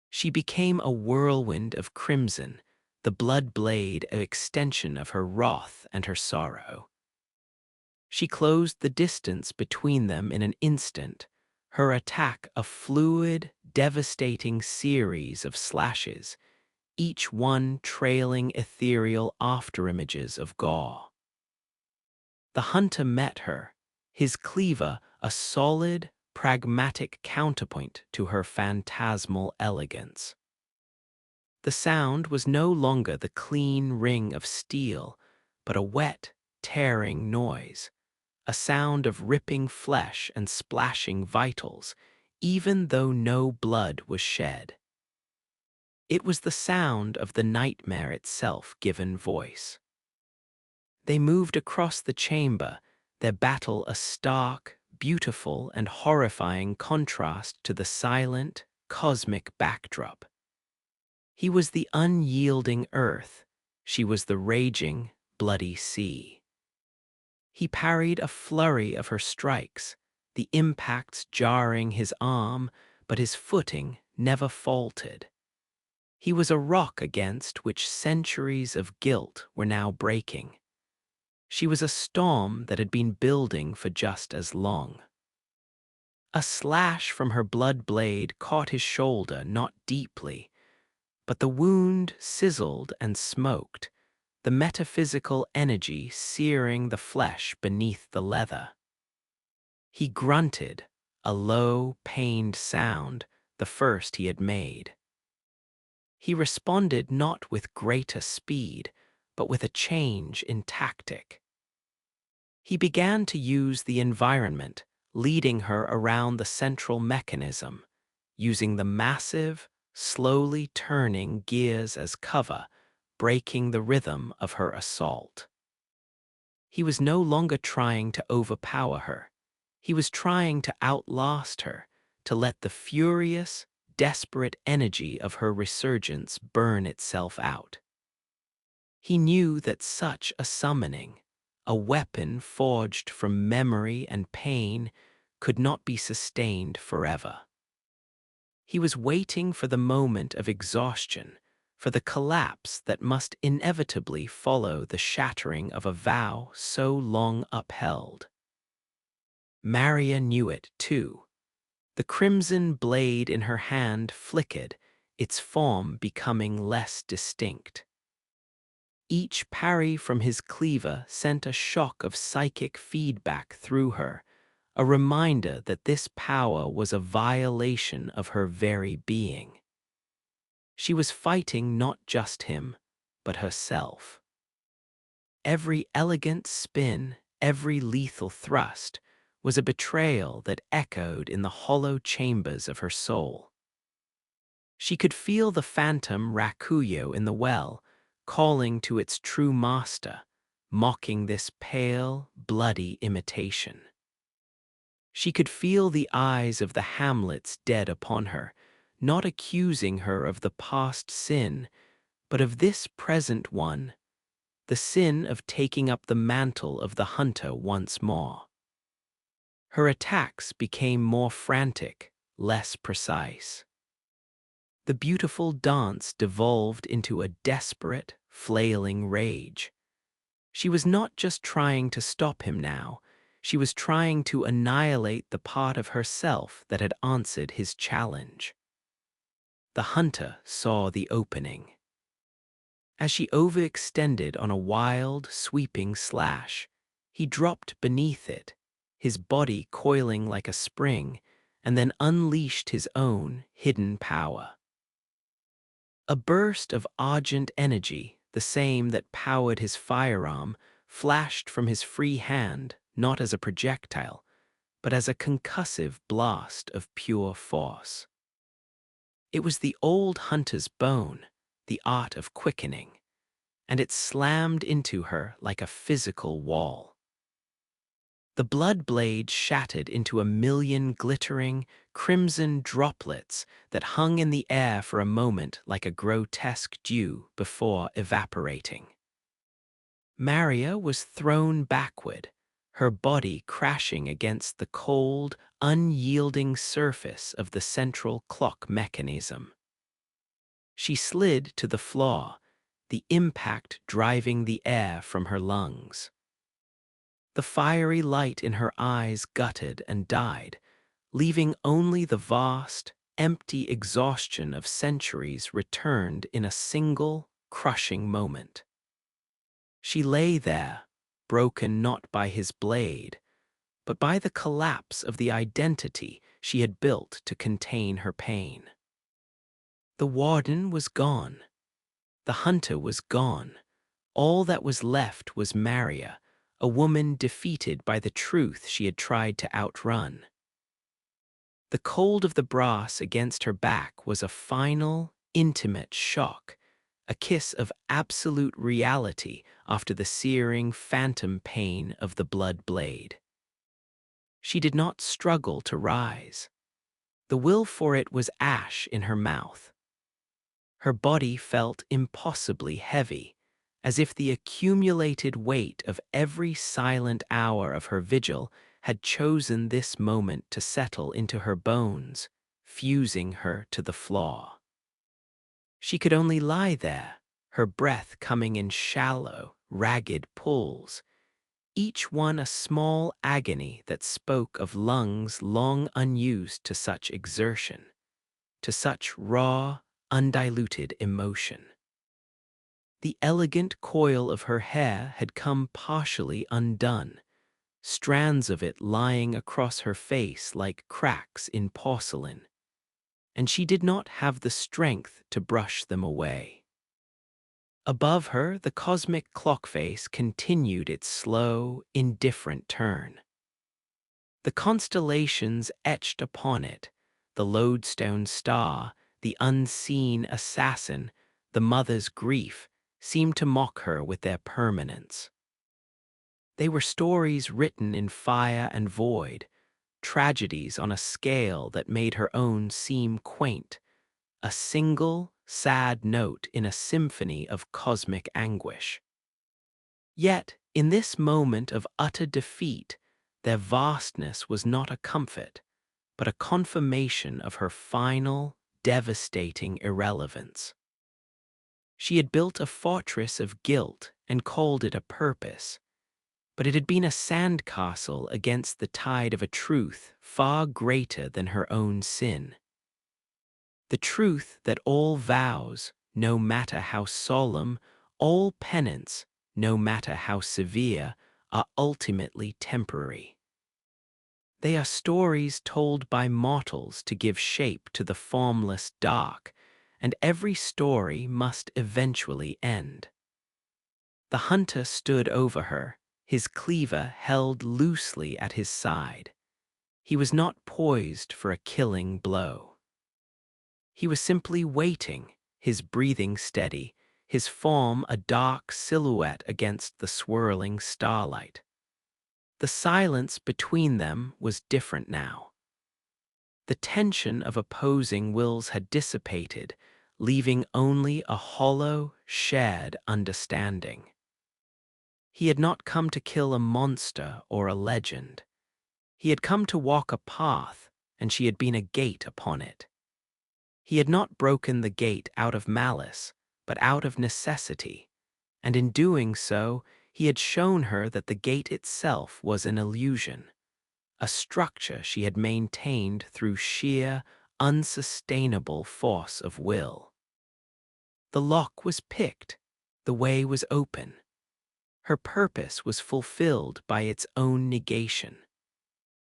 She became a whirlwind of crimson, the blood blade an extension of her wrath and her sorrow. She closed the distance between them in an instant, her attack a fluid, devastating series of slashes, each one trailing ethereal afterimages of gore. The hunter met her, his cleaver a solid, pragmatic counterpoint to her phantasmal elegance. The sound was no longer the clean ring of steel, but a wet, tearing noise, a sound of ripping flesh and splashing vitals, even though no blood was shed. It was the sound of the nightmare itself given voice. They moved across the chamber, their battle a stark, beautiful, and horrifying contrast to the silent, cosmic backdrop. He was the unyielding earth, she was the raging, bloody sea. He parried a flurry of her strikes, the impacts jarring his arm, but his footing never faltered. He was a rock against which centuries of guilt were now breaking. She was a storm that had been building for just as long. A slash from her blood blade caught his shoulder not deeply, but the wound sizzled and smoked, the metaphysical energy searing the flesh beneath the leather. He grunted, a low, pained sound, the first he had made. He responded not with greater speed, but with a change in tactic. He began to use the environment, leading her around the central mechanism, using the massive, slowly turning gears as cover, breaking the rhythm of her assault. He was no longer trying to overpower her. He was trying to outlast her, to let the furious, desperate energy of her resurgence burn itself out. He knew that such a summoning, a weapon forged from memory and pain, could not be sustained forever. He was waiting for the moment of exhaustion, for the collapse that must inevitably follow the shattering of a vow so long upheld. Maria knew it, too. The crimson blade in her hand flickered, its form becoming less distinct. Each parry from his cleaver sent a shock of psychic feedback through her, a reminder that this power was a violation of her very being. She was fighting not just him, but herself. Every elegant spin, every lethal thrust, was a betrayal that echoed in the hollow chambers of her soul. She could feel the phantom Rakuyo in the well, calling to its true master, mocking this pale, bloody imitation. She could feel the eyes of the Hamlets dead upon her, not accusing her of the past sin, but of this present one, the sin of taking up the mantle of the hunter once more. Her attacks became more frantic, less precise. The beautiful dance devolved into a desperate, flailing rage. She was not just trying to stop him now, she was trying to annihilate the part of herself that had answered his challenge. The hunter saw the opening. As she overextended on a wild, sweeping slash, he dropped beneath it, his body coiling like a spring, and then unleashed his own hidden power. A burst of argent energy, the same that powered his firearm, flashed from his free hand, not as a projectile, but as a concussive blast of pure force. It was the old hunter's bone, the art of quickening, and it slammed into her like a physical wall. The blood blade shattered into a million glittering, crimson droplets that hung in the air for a moment like a grotesque dew before evaporating. Maria was thrown backward, her body crashing against the cold, unyielding surface of the central clock mechanism. She slid to the floor, the impact driving the air from her lungs. The fiery light in her eyes guttered and died, leaving only the vast, empty exhaustion of centuries returned in a single, crushing moment. She lay there, broken not by his blade, but by the collapse of the identity she had built to contain her pain. The warden was gone. The hunter was gone. All that was left was Maria, a woman defeated by the truth she had tried to outrun. The cold of the brass against her back was a final, intimate shock, a kiss of absolute reality after the searing phantom pain of the blood blade. She did not struggle to rise. The will for it was ash in her mouth. Her body felt impossibly heavy, as if the accumulated weight of every silent hour of her vigil had chosen this moment to settle into her bones, fusing her to the floor. She could only lie there, her breath coming in shallow, ragged pulls, each one a small agony that spoke of lungs long unused to such exertion, to such raw, undiluted emotion. The elegant coil of her hair had come partially undone, strands of it lying across her face like cracks in porcelain, and she did not have the strength to brush them away. Above her, the cosmic clock face continued its slow, indifferent turn. The constellations etched upon it, the lodestone star, the unseen assassin, the mother's grief, seemed to mock her with their permanence. They were stories written in fire and void, tragedies on a scale that made her own seem quaint, a single, sad note in a symphony of cosmic anguish. Yet, in this moment of utter defeat, their vastness was not a comfort, but a confirmation of her final, devastating irrelevance. She had built a fortress of guilt and called it a purpose, but it had been a sandcastle against the tide of a truth far greater than her own sin. The truth that all vows, no matter how solemn, all penance, no matter how severe, are ultimately temporary. They are stories told by mortals to give shape to the formless dark, and every story must eventually end. The hunter stood over her, his cleaver held loosely at his side. He was not poised for a killing blow. He was simply waiting, his breathing steady, his form a dark silhouette against the swirling starlight. The silence between them was different now. The tension of opposing wills had dissipated, leaving only a hollow, shared understanding. He had not come to kill a monster or a legend. He had come to walk a path, and she had been a gate upon it. He had not broken the gate out of malice, but out of necessity, and in doing so, he had shown her that the gate itself was an illusion, a structure she had maintained through sheer, unsustainable force of will. The lock was picked, the way was open. Her purpose was fulfilled by its own negation.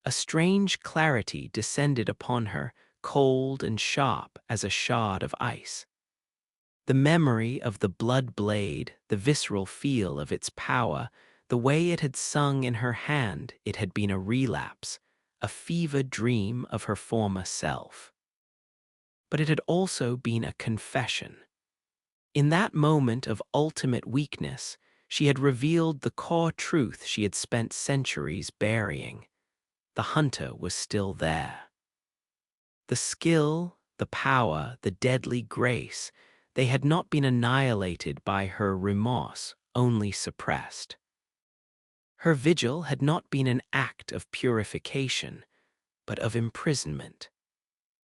A strange clarity descended upon her, cold and sharp as a shard of ice. The memory of the blood blade, the visceral feel of its power, the way it had sung in her hand, it had been a relapse, a fevered dream of her former self. But it had also been a confession. In that moment of ultimate weakness, she had revealed the core truth she had spent centuries burying. The hunter was still there. The skill, the power, the deadly grace, they had not been annihilated by her remorse, only suppressed. Her vigil had not been an act of purification, but of imprisonment.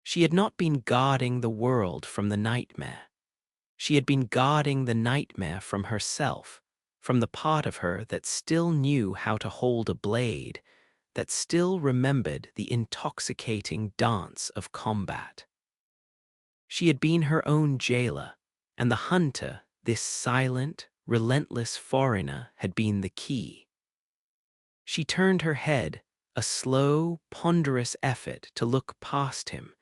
She had not been guarding the world from the nightmare. She had been guarding the nightmare from herself, from the part of her that still knew how to hold a blade, that still remembered the intoxicating dance of combat. She had been her own jailer, and the hunter, this silent, relentless foreigner, had been the key. She turned her head, a slow, ponderous effort to look past him,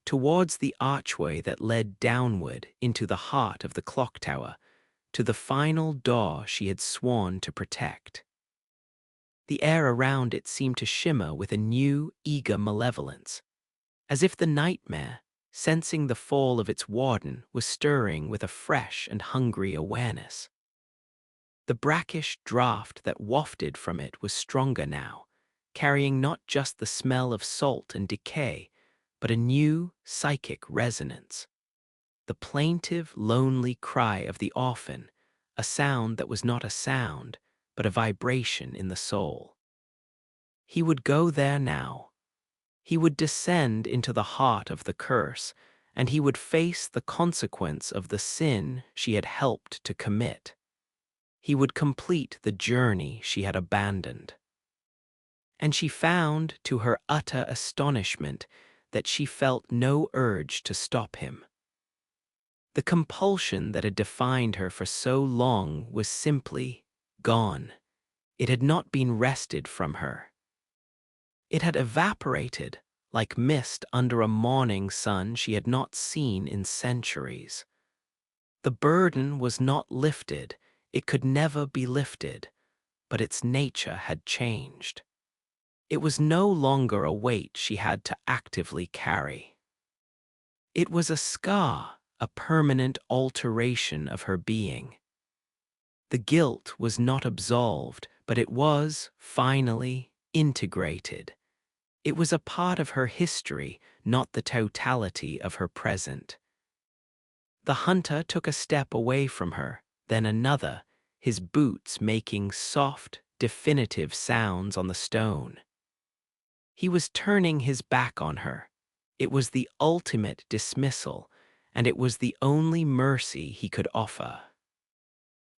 towards the archway that led downward into the heart of the clock tower, to the final door she had sworn to protect. The air around it seemed to shimmer with a new, eager malevolence, as if the nightmare, sensing the fall of its warden, was stirring with a fresh and hungry awareness. The brackish draught that wafted from it was stronger now, carrying not just the smell of salt and decay, but a new, psychic resonance. The plaintive, lonely cry of the orphan, a sound that was not a sound, but a vibration in the soul. He would go there now. He would descend into the heart of the curse, and he would face the consequence of the sin she had helped to commit. He would complete the journey she had abandoned. And she found, to her utter astonishment, that she felt no urge to stop him. The compulsion that had defined her for so long was simply gone. It had not been wrested from her. It had evaporated like mist under a morning sun she had not seen in centuries. The burden was not lifted, it could never be lifted, but its nature had changed. It was no longer a weight she had to actively carry. It was a scar, a permanent alteration of her being. The guilt was not absolved, but it was, finally, integrated. It was a part of her history, not the totality of her present. The hunter took a step away from her, then another, his boots making soft, definitive sounds on the stone. He was turning his back on her. It was the ultimate dismissal, and it was the only mercy he could offer.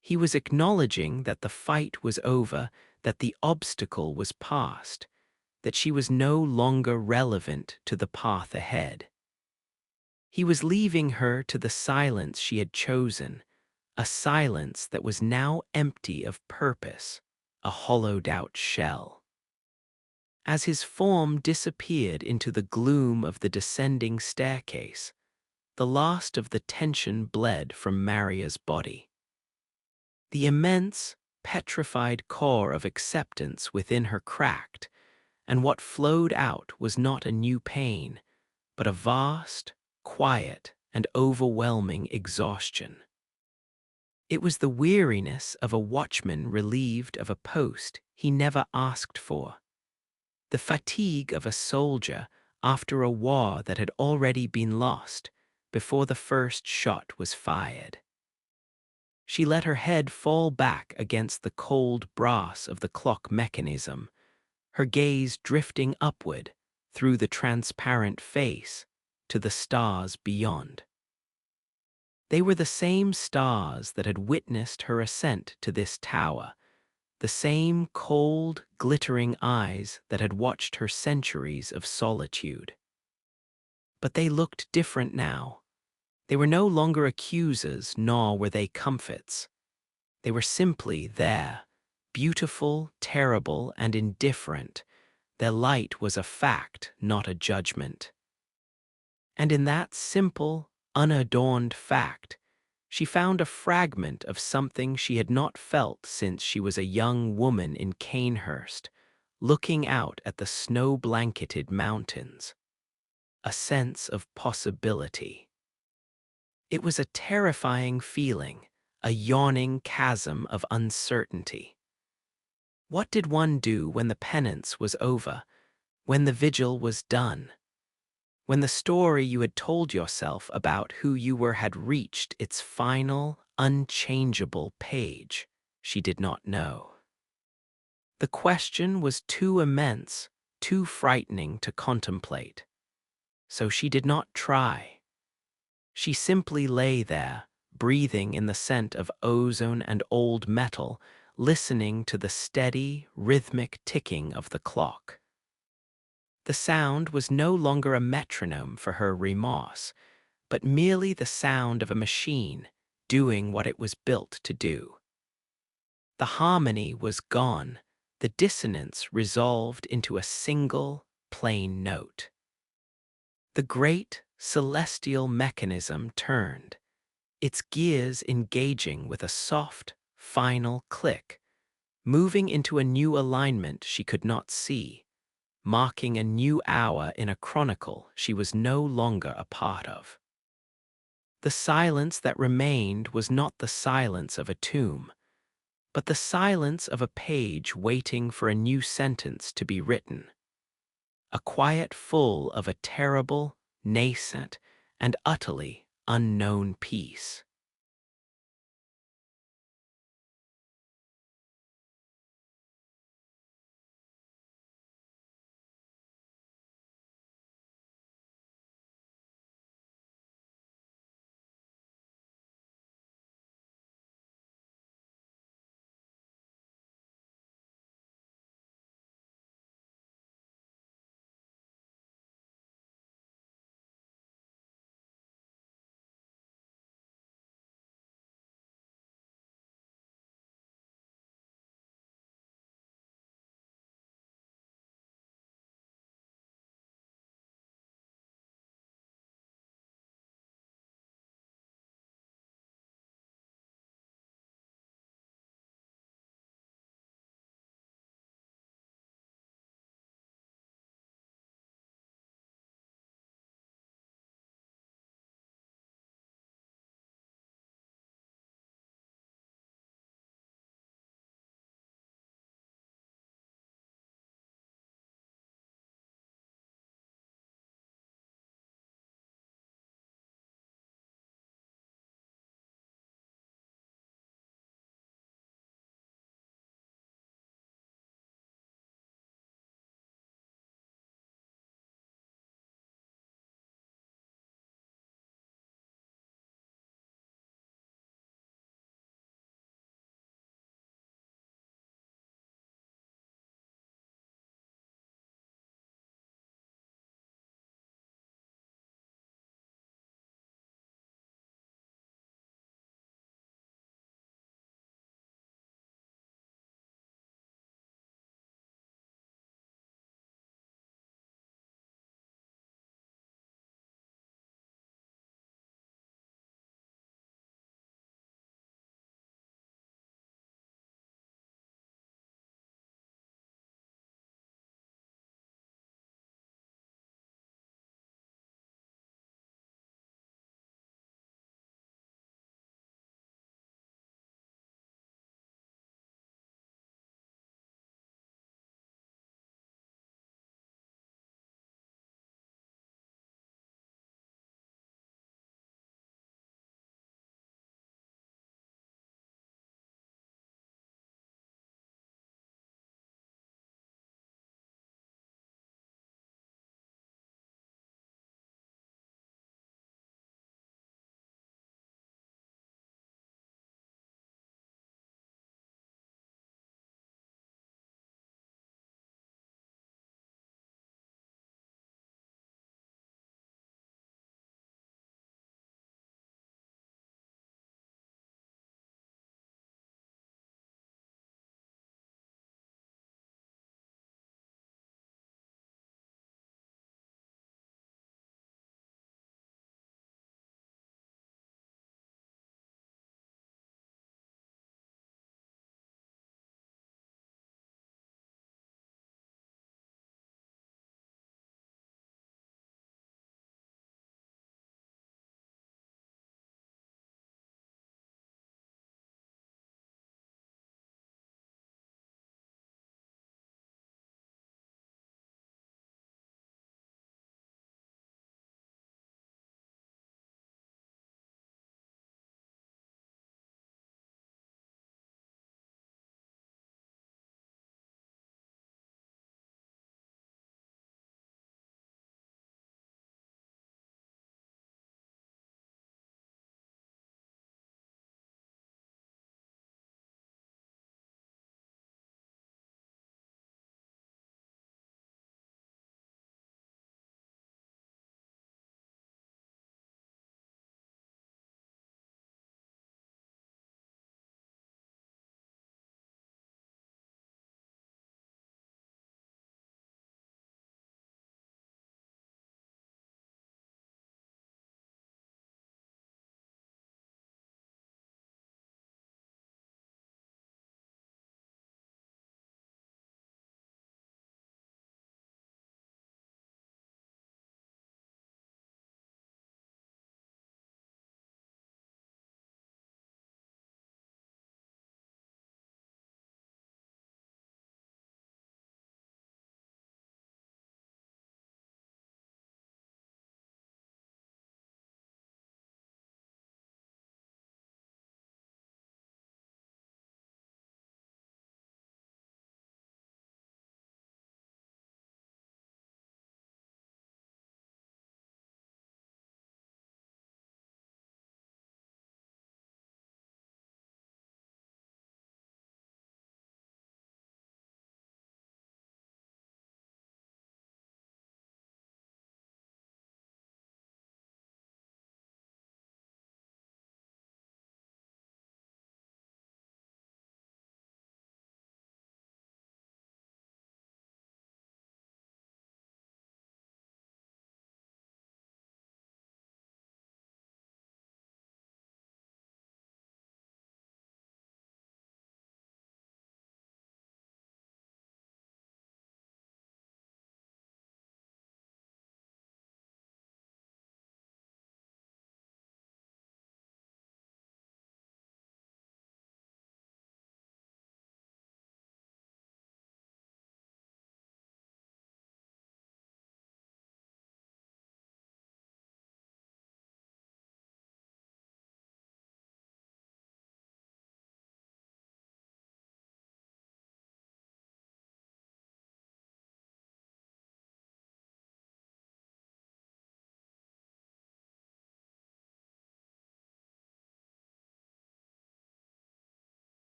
He was acknowledging that the fight was over, that the obstacle was past, that she was no longer relevant to the path ahead. He was leaving her to the silence she had chosen, a silence that was now empty of purpose, a hollowed-out shell. As his form disappeared into the gloom of the descending staircase, the last of the tension bled from Maria's body. The immense, petrified core of acceptance within her cracked, and what flowed out was not a new pain, but a vast, quiet, and overwhelming exhaustion. It was the weariness of a watchman relieved of a post he never asked for, the fatigue of a soldier after a war that had already been lost before the first shot was fired. She let her head fall back against the cold brass of the clock mechanism, her gaze drifting upward through the transparent face to the stars beyond. They were the same stars that had witnessed her ascent to this tower, the same cold, glittering eyes that had watched her centuries of solitude. But they looked different now. They were no longer accusers, nor were they comforts. They were simply there, beautiful, terrible, and indifferent. Their light was a fact, not a judgment. And in that simple, unadorned fact, she found a fragment of something she had not felt since she was a young woman in Cainhurst, looking out at the snow-blanketed mountains. A sense of possibility. It was a terrifying feeling, a yawning chasm of uncertainty. What did one do when the penance was over, when the vigil was done? When the story you had told yourself about who you were had reached its final, unchangeable page, she did not know. The question was too immense, too frightening to contemplate. So she did not try. She simply lay there, breathing in the scent of ozone and old metal, listening to the steady, rhythmic ticking of the clock. The sound was no longer a metronome for her remorse, but merely the sound of a machine doing what it was built to do. The harmony was gone, the dissonance resolved into a single, plain note. The great, celestial mechanism turned, its gears engaging with a soft, final click, moving into a new alignment she could not see, marking a new hour in a chronicle she was no longer a part of. The silence that remained was not the silence of a tomb, but the silence of a page waiting for a new sentence to be written. A quiet full of a terrible, nascent, and utterly unknown peace.